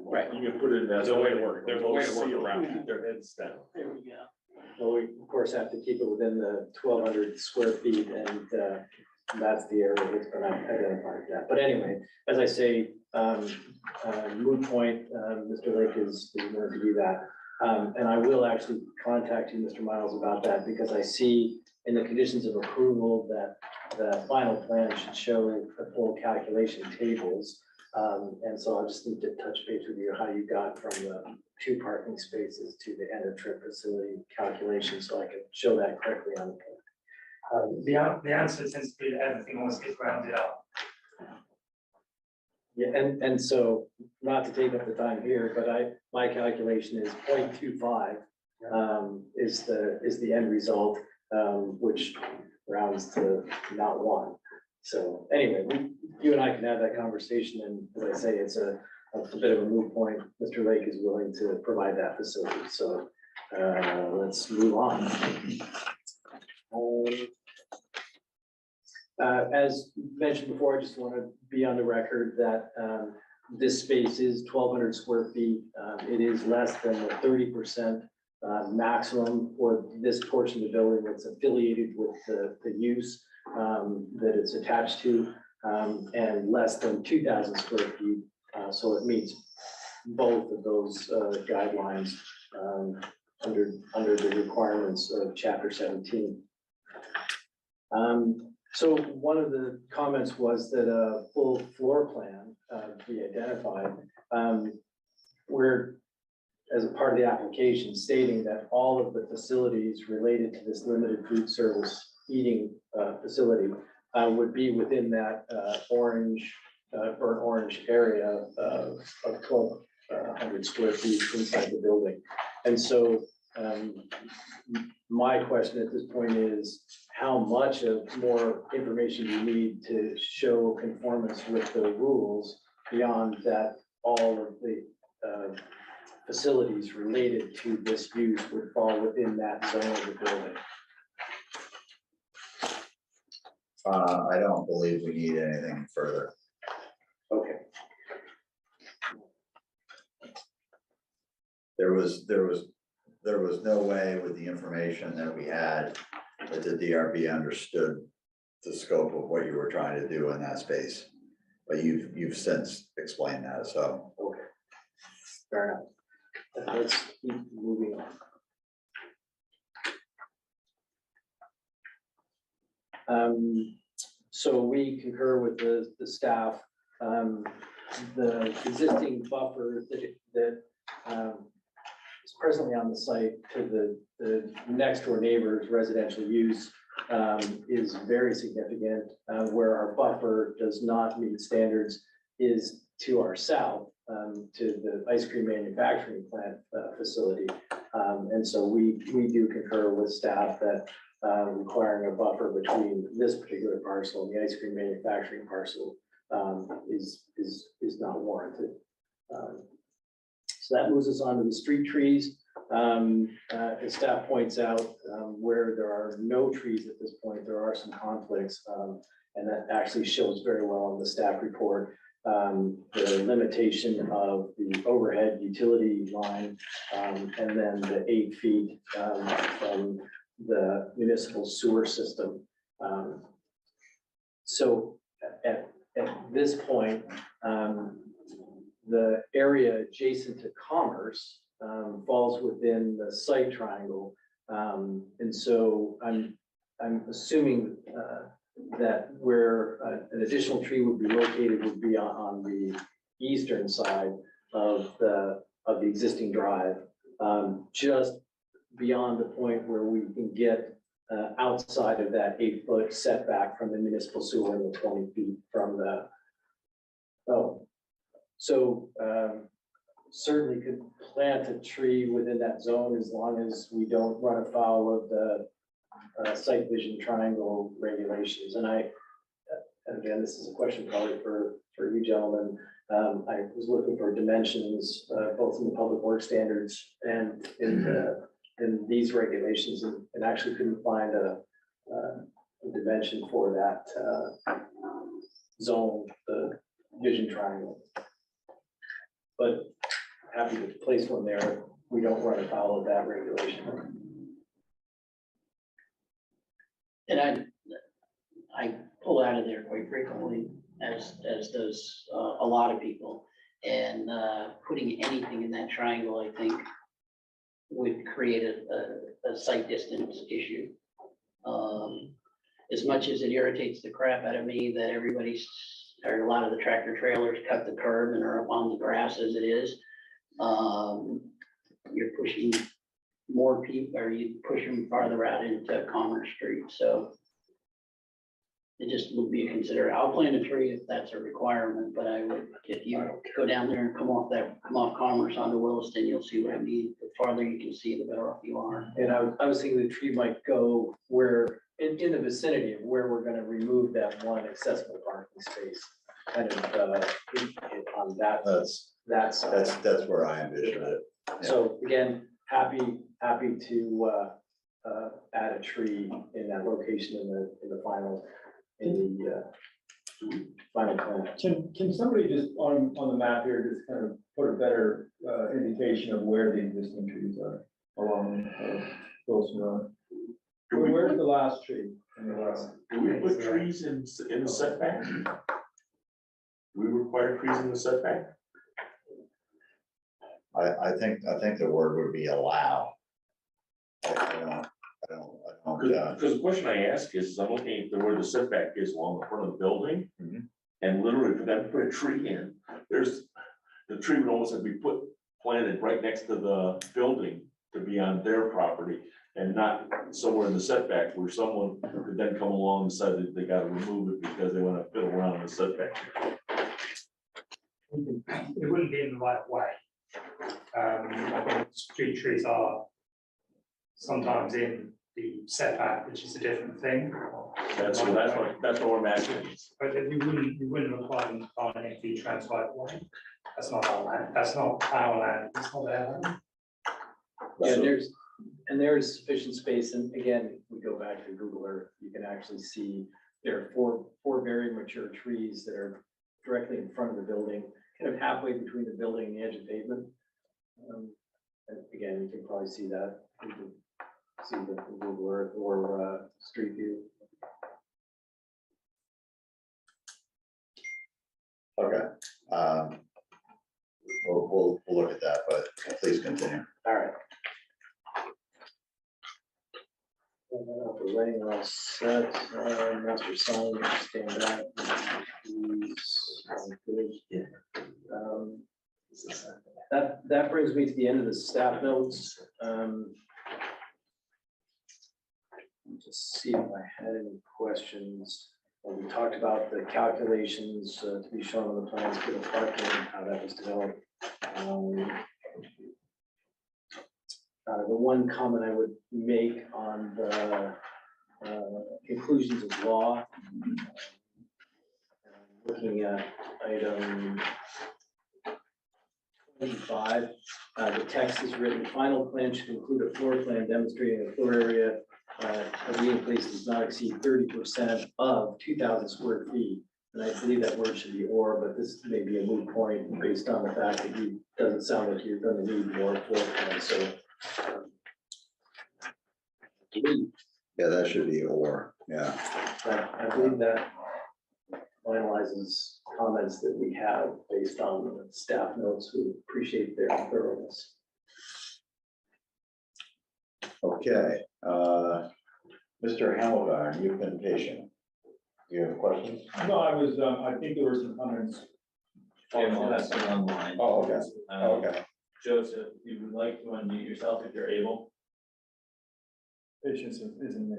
Right. You can put it in that. There's a way to work- there's a way to work around that. Keep their heads down. There we go. well, we of course have to keep it within the 1,200 square feet, and that's the area that's been identified. That. But anyway, as I say, moot point, Mr. Lake is willing to do that. And I will actually contact you, Mr. Miles, about that, because I see in the conditions of approval that the final plan should show the full calculation tables. And so I just need to touch base with you how you got from the 2 parking spaces to the end of trip facility calculation, so I can show that correctly on the plan. The answer tends to be that everything always gets rounded up. Yeah, and so, not to take up the time here, but my calculation is 0.25 is the end result, which rounds to not 1. So anyway, you and I can have that conversation, and as I say, it's a bit of a moot point. Mr. Lake is willing to provide that facility, so let's move on. As mentioned before, I just want to be on the record that this space is 1,200 square feet. It is less than the 30% maximum for this portion of the building that's affiliated with the use that it's attached to, and less than 2,000 square feet. So it meets both of those guidelines under the requirements of Chapter 17. So one of the comments was that a full floor plan be identified. We're, as a part of the application, stating that all of the facilities related to this limited food service eating facility would be within that orange, burnt orange area of 1,200 square feet inside the building. And so my question at this point is, how much of more information do you need to show conformance with the rules beyond that all of the facilities related to this use would fall within that zone of the building? I don't believe we need anything further. Okay. There was no way with the information that we had that the DRB understood the scope of what you were trying to do in that space. But you've since explained that, so. Okay. Fair enough. Let's keep moving on. So we concur with the staff. The existing buffer that is presently on the site to the next door neighbor's residential use is very significant. Where our buffer does not meet standards is to our south, to the ice cream manufacturing plant facility. And so we do concur with staff that requiring a buffer between this particular parcel and the ice cream manufacturing parcel is not warranted. So that moves us on to the street trees. As staff points out, where there are no trees at this point, there are some conflicts, and that actually shows very well in the staff report. the limitation of the overhead utility line, and then the 8 feet from the municipal sewer system. So at this point, the area adjacent to Commerce falls within the site triangle. And so I'm assuming that where an additional tree would be located would be on the eastern side of the existing drive, just beyond the point where we can get outside of that 8-foot setback from the municipal sewer and the 20 feet from the, so certainly could plant a tree within that zone as long as we don't run afoul of the site vision triangle regulations. And again, this is a question probably for you gentlemen. I was looking for dimensions, both in the public works standards and in these regulations, and actually couldn't find a dimension for that zone, the vision triangle. But happy to place one there. We don't run afoul of that regulation. And I pull out of there quite frequently, as does a lot of people. And putting anything in that triangle, I think, would create a sight distance issue. As much as it irritates the crap out of me that or a lot of the tractor trailers cut the curb and are up on the grass as it is, you're pushing more people, or you push them farther out into Commerce Street, so it just would be a consider. I'll plant a tree if that's a requirement, but I would, if you go down there and come off Commerce onto Williston, you'll see what I mean. The farther you can see, the better off you are. And I was thinking the tree might go where, in the vicinity of where we're gonna remove that one accessible parking space. Kind of on that side. That's where I envision it. So again, happy to add a tree in that location in the final plan. Can somebody just on the map here, just kind of put a better indication of where the existing trees are along Wilson Road? Where's the last tree? In the last? Do we put trees in the setback? We require trees in the setback? I think the word would be allow. I don't, Because the question I ask is, I'm looking at where the setback is along the front of the building. Mhm. And literally, for them to put a tree in, the tree would almost have to be planted right next to the building to be on their property. And not somewhere in the setback where someone could then come along and decide that they gotta remove it because they wanna fiddle around in the setback. It wouldn't be in the right way. I think street trees are sometimes in the setback, which is a different thing. That's what I'm asking. But you wouldn't require them to find an FE trans right way. That's not our land, that's not our land, it's not their land. Yeah, there's sufficient space, and again, if we go back to Google Earth, you can actually see there are four very mature trees that are directly in front of the building, kind of halfway between the building and the edge of pavement. And again, you can probably see that. You can see the Google Earth or Street View. okay. We'll look at that, but please continue. All right. The lighting all set, master sign, stand back. That brings me to the end of the staff notes. Just see if I had any questions. We talked about the calculations to be shown on the plans for the parking, how that was developed. The one comment I would make on the conclusions of law, looking at item 25, the text is written, final plan should include a floor plan demonstrating the floor area of the in place does not exceed 30% of 2,000 square feet. And I believe that word should be or, but this may be a moot point based on the fact that you, doesn't sound like you're gonna need more floor plans, so. Yeah, that should be or, yeah. I believe that finalizes comments that we have based on the staff notes. We appreciate their thoroughness. Okay, Mr. Hamilton, you've been patient. You have questions? No, I was, I think there were some comments. Yeah, that's one online. Oh, okay. Um, Okay, Joseph, if you would like to unmute yourself if you're able. Patience isn't me.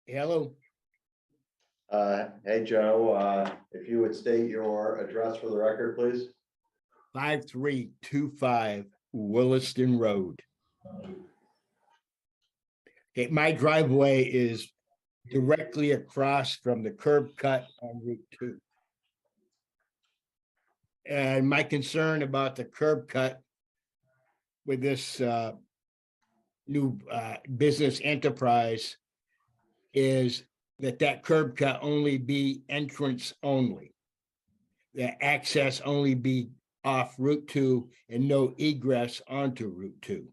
Hello, hey, Joe, if you would state your address for the record, please? 5325 Williston Road. Okay, my driveway is directly across from the curb cut on Route 2. And my concern about the curb cut with this new business enterprise is that curb cut only be entrance only. The access only be off Route 2 and no egress onto Route 2.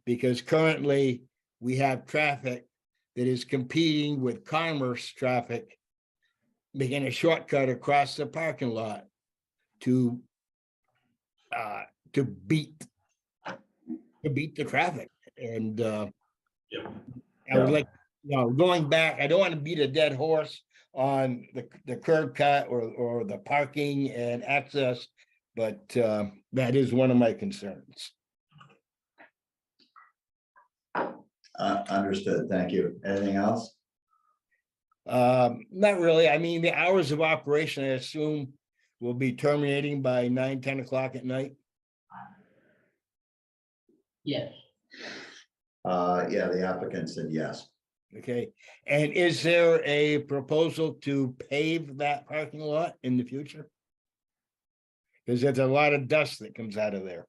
Because currently we have traffic that is competing with commerce traffic, making a shortcut across the parking lot to beat the traffic. And I would like, going back, I don't want to beat a dead horse on the curb cut or the parking and access, but that is one of my concerns. Understood, thank you. Anything else? Not really. I mean, the hours of operation, I assume, will be terminating by 9, 10 o'clock at night. Yes. Yeah, the applicant said yes. Okay, and is there a proposal to pave that parking lot in the future? Because there's a lot of dust that comes out of there.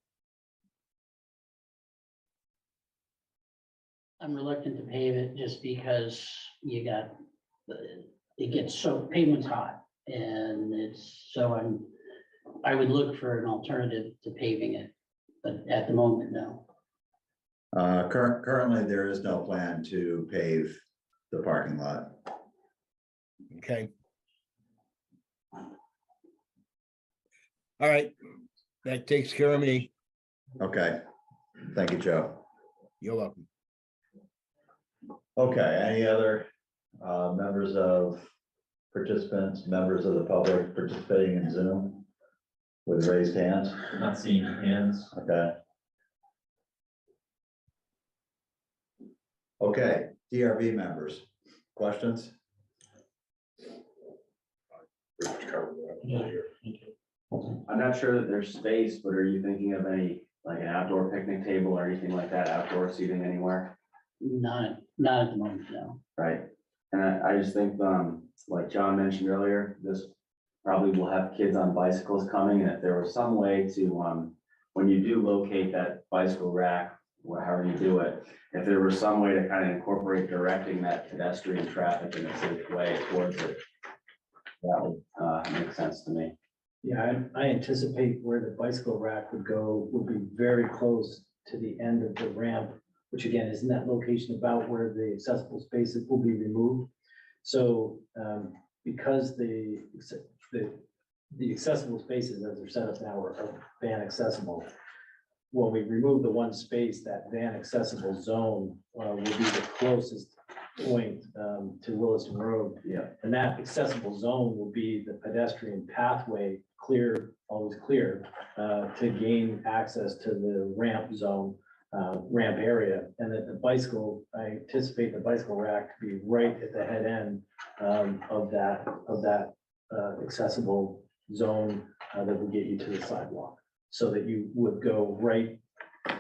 I'm reluctant to pave it just because you got, it gets so, pavement's hot and I would look for an alternative to paving it, but at the moment, no. Currently, there is no plan to pave the parking lot. Okay. All right, that takes care of me. Okay, thank you, Joe. You're welcome. Okay, any other members of participants, members of the public participating in Zoom with raised hands? Not seeing hands. Okay. Okay, DRB members, questions? I'm not sure that there's space, but are you thinking of any, like an outdoor picnic table or anything like that, outdoor seating anywhere? Not at the moment, no. Right, and I just think, like John mentioned earlier, this probably will have kids on bicycles coming, and if there was some way to, when you do locate that bicycle rack, however you do it, if there was some way to kind of incorporate directing that pedestrian traffic in a safe way towards it, that would make sense to me. Yeah, I anticipate where the bicycle rack would go would be very close to the end of the ramp, which again is in that location about where the accessible spaces will be removed. So because the accessible spaces as they're set up now are van accessible, when we remove the one space, that van accessible zone will be the closest point to Williston Road. Yeah. And that accessible zone will be the pedestrian pathway, clear, always clear, to gain access to the ramp zone, ramp area. And that the bicycle, I anticipate the bicycle rack to be right at the head end of that accessible zone that will get you to the sidewalk. So that you would go right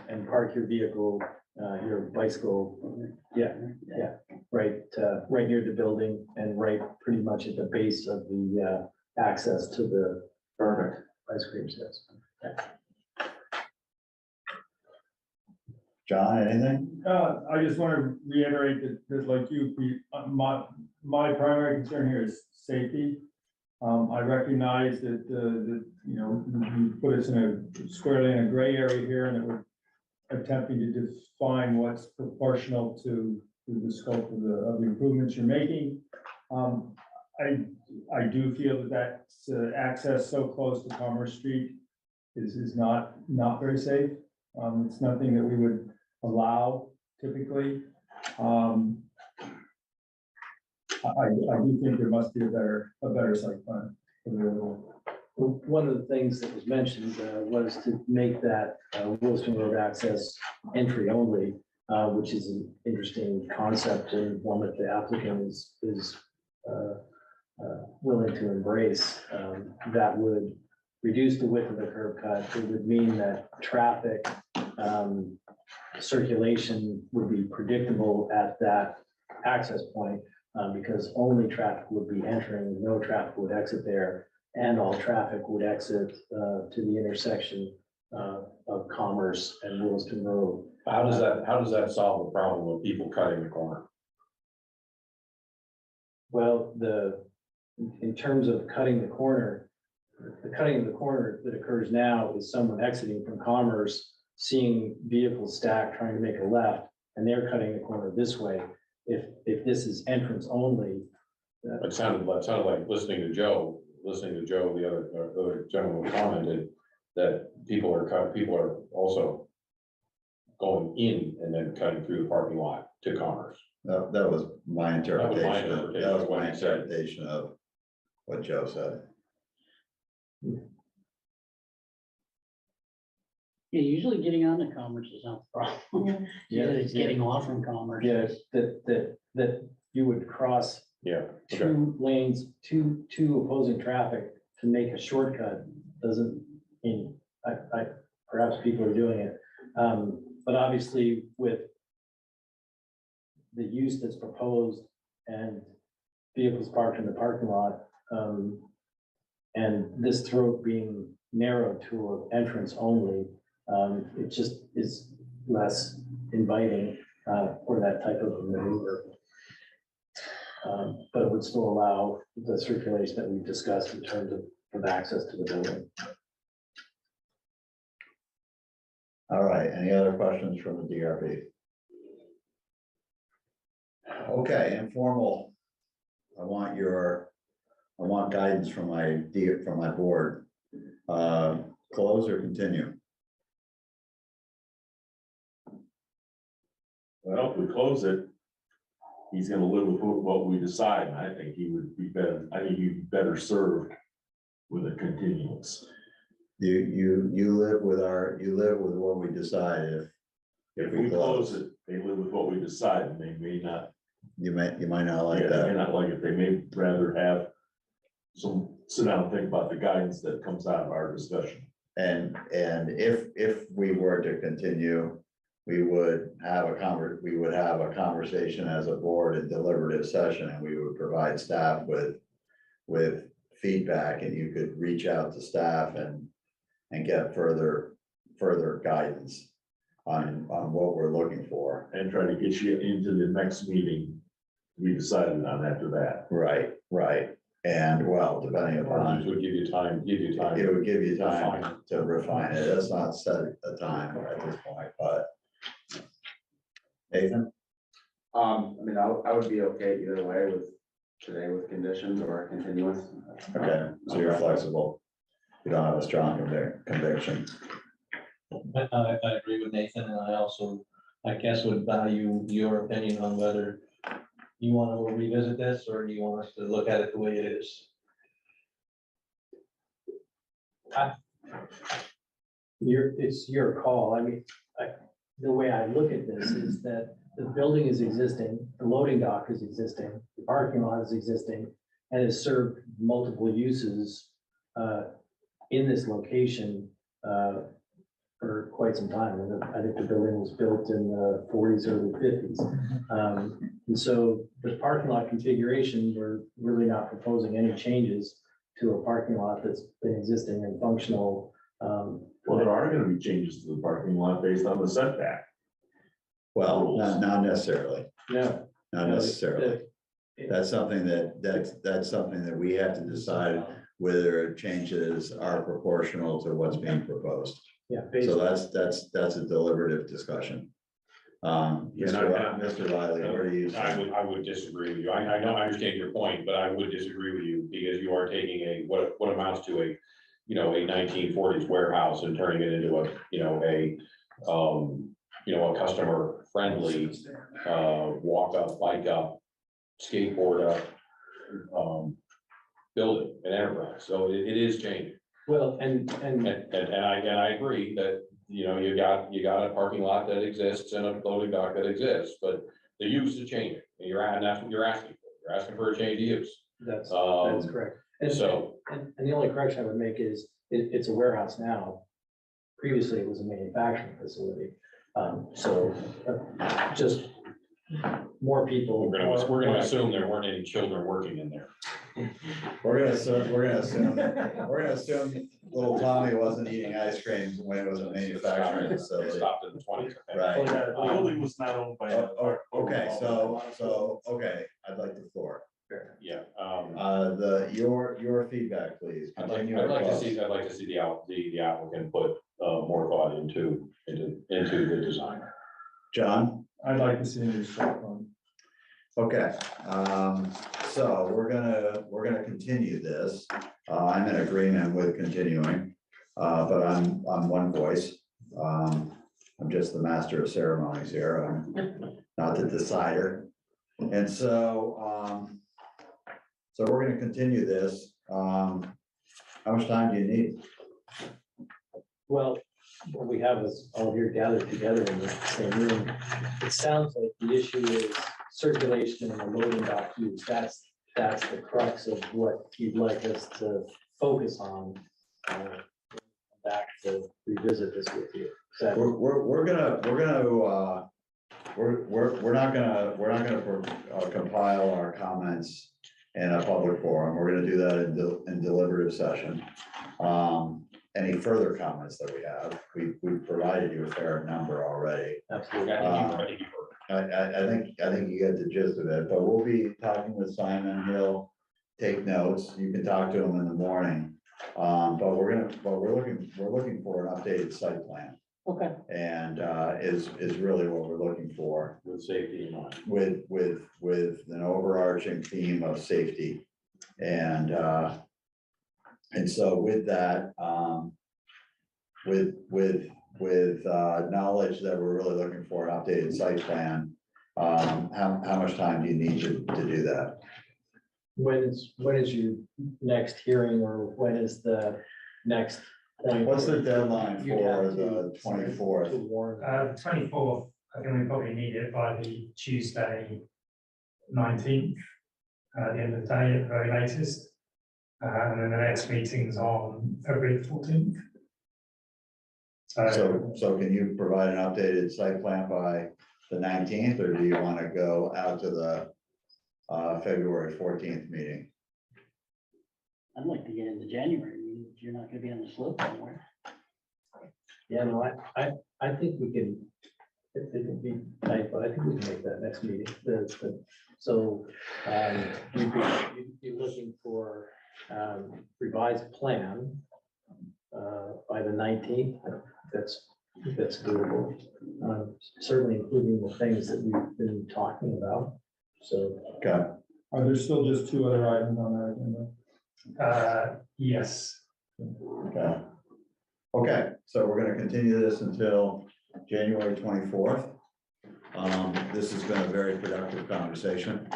and park your vehicle, your bicycle, right near the building and right pretty much at the base of the access to the Perfect. ice cream sales. John, anything? I just want to reiterate that like you, Pete, my primary concern here is safety. I recognize that, you know, you put us in a squarely in a gray area here, and it would attempting to define what's proportional to the scope of the improvements you're making. I do feel that that's access so close to Commerce Street is not very safe. It's nothing that we would allow typically. I do think there must be a better site plan available. Well, one of the things that was mentioned was to make that Williston Road access entry only, which is an interesting concept and one that the applicant is willing to embrace. That would reduce the width of the curb cut. It would mean that traffic circulation would be predictable at that access point because only traffic would be entering, no traffic would exit there. And all traffic would exit to the intersection of Commerce and Williston Road. How does that solve the problem of people cutting the corner? Well, in terms of cutting the corner, the cutting of the corner that occurs now is someone exiting from Commerce, seeing vehicles stacked, trying to make a left, and they're cutting the corner this way. If this is entrance only. It sounded like listening to Joe, the other gentleman commented that people are also going in and then cutting through the parking lot to Commerce. That was my interpretation. interpretation That was of what my he said. interpretation of what Joe said. Yeah, usually getting on to Commerce is not the problem. Yeah, It's getting off from Commerce. Yeah, that you would cross Yeah, okay. two lanes, two opposing traffic to make a shortcut doesn't mean, perhaps people are doing it. But obviously with the use that's proposed and vehicles parked in the parking lot, and this throat being narrowed to an entrance only, it just is less inviting for that type of a maneuver. But it would still allow the circulation that we've discussed in terms of access to the building. All right, any other questions from the DRB? Okay, informal. I want guidance from my board. Close or continue? Well, if we close it, he's gonna live with what we decide, and I think he would be better, I think he'd be better served with a continuance. You live with what we decide If we close it, they live with what we decide, and they may not, You might not like yeah, they may that. not like it, they may rather have sit down and think about the guidance that comes out of our discussion. And if we were to continue, we would have a conversation as a board in deliberative session, and we would provide staff with feedback, and you could reach out to staff and get further guidance on what we're looking for. And try to get you into the next meeting, we decided on after that. Right. And well, depending upon, Would give you time. it would give you Refine time to refine it. It's not set a time at this point, but. Nathan? I mean, I would be okay either way with conditions or continuance. Okay, so you're flexible. You don't have a strong conviction. I agree with Nathan, and I also, I guess, would value your opinion on whether you want to revisit this, or do you want us to look at it the way it is? It's your call. I mean, the way I look at this is that the building is existing, the loading dock is existing, the parking lot is existing, and has served multiple uses in this location for quite some time. And I think the building was built in the 40s, early 50s. And so the parking lot configuration, we're really not proposing any changes to a parking lot that's been existing and functional. Well, there are gonna be changes to the parking lot based on the setback. Well, not necessarily, No. not necessarily. That's something that's something that we have to decide whether it changes are proportional to what's being proposed. Yeah. So that's a deliberative discussion. Mr. Riley, where do you? I would disagree with you. I know, I understand your point, but I would disagree with you because you are taking what amounts to a 1940s warehouse and turning it into a customer friendly, walk up, bike up, skateboard up, building an enterprise. So it is changing. Well, And I agree that, you got a parking lot that exists and a loading dock that exists, but the use is changing. And that's what you're asking for. You're asking for a change of use. that's Um, correct. And so, and the only correction I would make is, it's a warehouse now. Previously, it was a manufacturing facility. So just more people. we're gonna assume there weren't any children working in there. We're gonna assume little Tommy wasn't eating ice cream when it was a manufacturing It facility. stopped in the 20s. Right. The building was not owned by. Okay, okay, I'd like the floor. Yeah. Your feedback, please. I'd like Continue to across. see the applicant put more thought into the design. John? I'd like to see a new site plan. Okay, so we're gonna continue this. I'm in agreement with continuing, but I'm one voice. I'm just the master of ceremonies here. I'm not the decider. And so, so we're gonna continue this. How much time do you need? Well, what we have is all here gathered together in the same room. It sounds like the issue is circulation and the loading dock use. That's the crux of what you'd like us to focus on. Back to revisit this with you. So We're not gonna compile our comments in a public forum. We're gonna do that in deliberative session. Any further comments that we have, we've provided you a fair number already. absolutely. I think you get the gist of it, but we'll be talking with Simon. He'll take notes. You can talk to him in the morning. But we're looking for an updated site plan. Okay. And is really what we're looking for With safety in mind. with an overarching theme of safety. And so with that, with knowledge that we're really looking for an updated site plan, how much time do you need to do that? When is your next hearing, or when is the next point? What's the deadline You'd for have the to- 24th? to warn? 24th, I think we probably need it by the Tuesday 19th, at the end of the day at the very latest. And then the next meeting's on February 14th. So can you provide an updated site plan by the 19th, or do you want to go out to the February 14th meeting? I'd like to get into January, you're not gonna be on the slope anymore. Yeah, no, I think we can, it would be tight, but I think we can make that next meeting. So, you'd be looking for, revised plan, by the 19th. That's doable. Certainly including the things that we've been talking about, so. Okay, Are there still just two other items on that agenda? Yes. okay. Okay, so we're gonna continue this until January 24th. This has been a very productive conversation.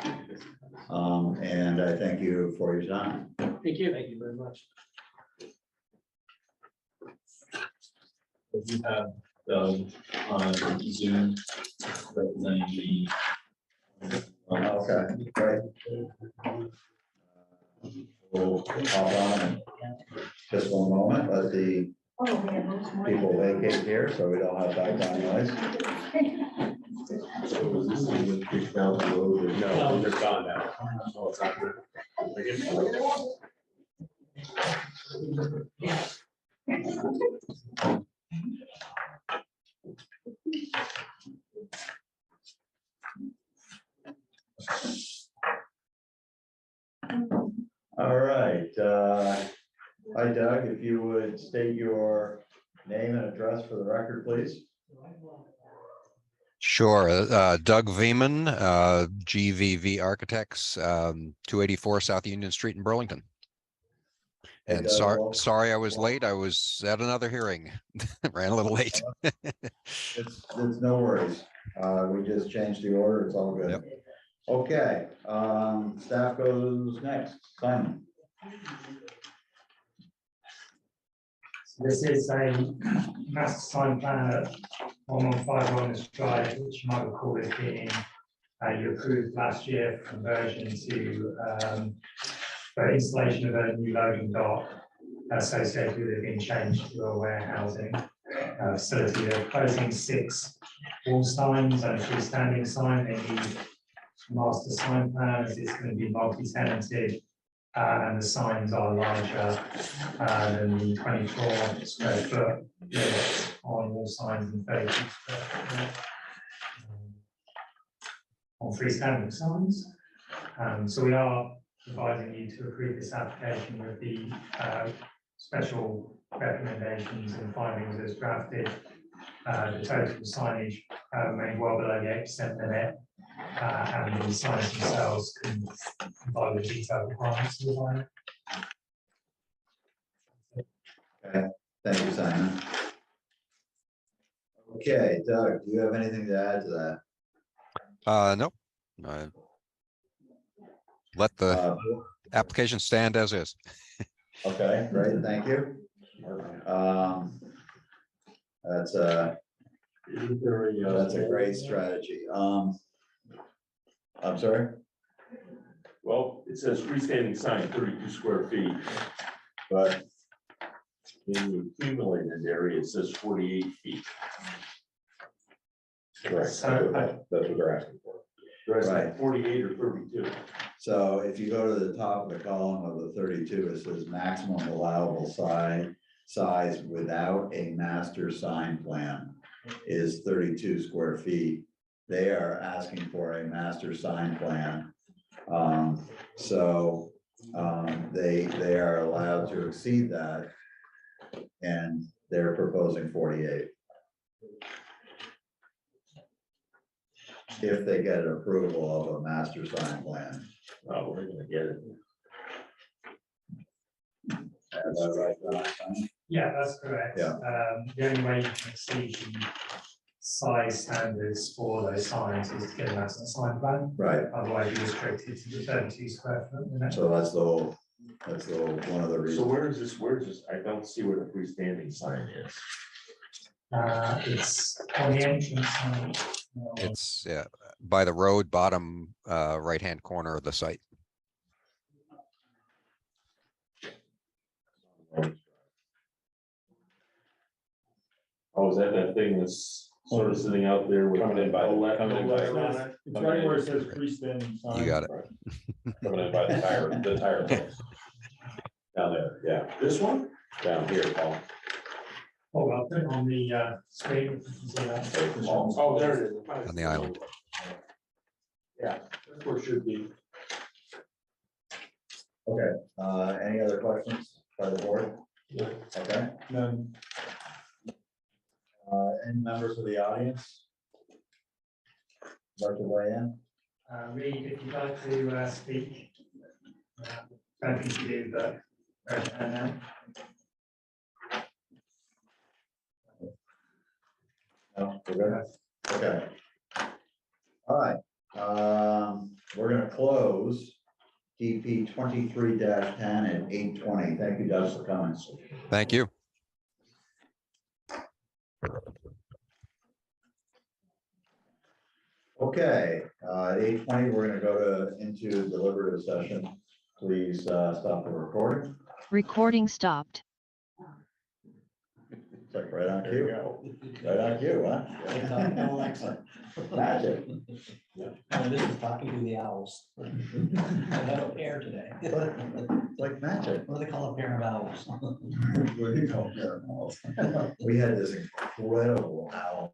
And I thank you for your time. Thank you. Thank you very much. You have, on Zoom, representing Okay, great. We'll hop on in just one moment, let the people vacate here so we don't have background noise. So is this thing that kicked down the road? or- No, they're gone now. Oh, it's not there. All right, hi Doug, if you would state your name and address for the record, please. Sure. Doug Veman, GVV Architects, 284 South Union Street in Burlington. Hey, And Doug, welcome. sorry I was late. I was at another hearing. Ran a little late. It's no worries. We just changed the order. It's all good. Yep. Okay, staff goes next. Simon. This is a master sign plan at 115 Wellness Drive, which you might recall as being, you approved last year for conversion to, for installation of a new loading dock associated with it being changed to a warehousing facility. They're proposing 6 wall signs and a freestanding sign. They need a master sign plan as it's going to be multi-tenanted. And the signs are larger than the 24 square foot limit on all signs and 32 square foot on freestanding signs. So we are advising you to approve this application with the special recommendations and findings as drafted. The total signage remains well below the 8% limit. And the signs themselves can comply with detailed requirements of the design. Okay, thank you, Simon. Okay, Doug, do you have anything to add to that? Nope. Let the Uh, application stand as is. Okay, great, thank you. That's a great strategy. I'm sorry? Well, it says freestanding sign 32 square feet, but in the accumulated area, it says 48 feet. Correct. So, That's what they're asking for. The rest Right. is 48 or 32. So if you go to the top of the column of the 32, it says maximum allowable size without a master sign plan is 32 square feet. They are asking for a master sign plan. They are allowed to exceed that. And they're proposing 48. If they get approval of a master sign plan. Oh, we're gonna get it. Is that right, Simon? yeah, that's correct. Yeah. The only way you can exceed the size standards for those signs is to get a master sign plan. Right, Otherwise, you're restricted to the 32 square foot limit. so that's the whole, one of the So reasons. where is this? I don't see where the freestanding sign is. It's on the entrance sign. It's by the road, bottom right-hand corner of the site. Oh, is that thing that's sort of sitting out there with? Coming in by the- Colette- coming in by the- Colette on it? It's right where it says freestanding sign. You got it. Coming in by the tire place. Down there, yeah, This one? down here, Paul. Oh, I'll put it on the screen. You can see that. Oh, there it is. On the island. Yeah, that's where it should be. Okay, any other questions by the board? Okay, None. any members of the audience? Like to weigh in? Reed, if you'd like to speak. Don't think you do, but raise your hand now. No, we're good? Okay. All right, we're gonna close DP 23-10 at 8:20. Thank you, Doug, for coming. Thank you. Okay, at 8:20, we're gonna go into deliberative session. Please, stop the recording. Recording stopped. It's like right on cue. Right on cue, huh? Magic. This is talking to the owls. I have a pair today. It's like magic. What do they call a pair of owls? Where do you go? We had this incredible owl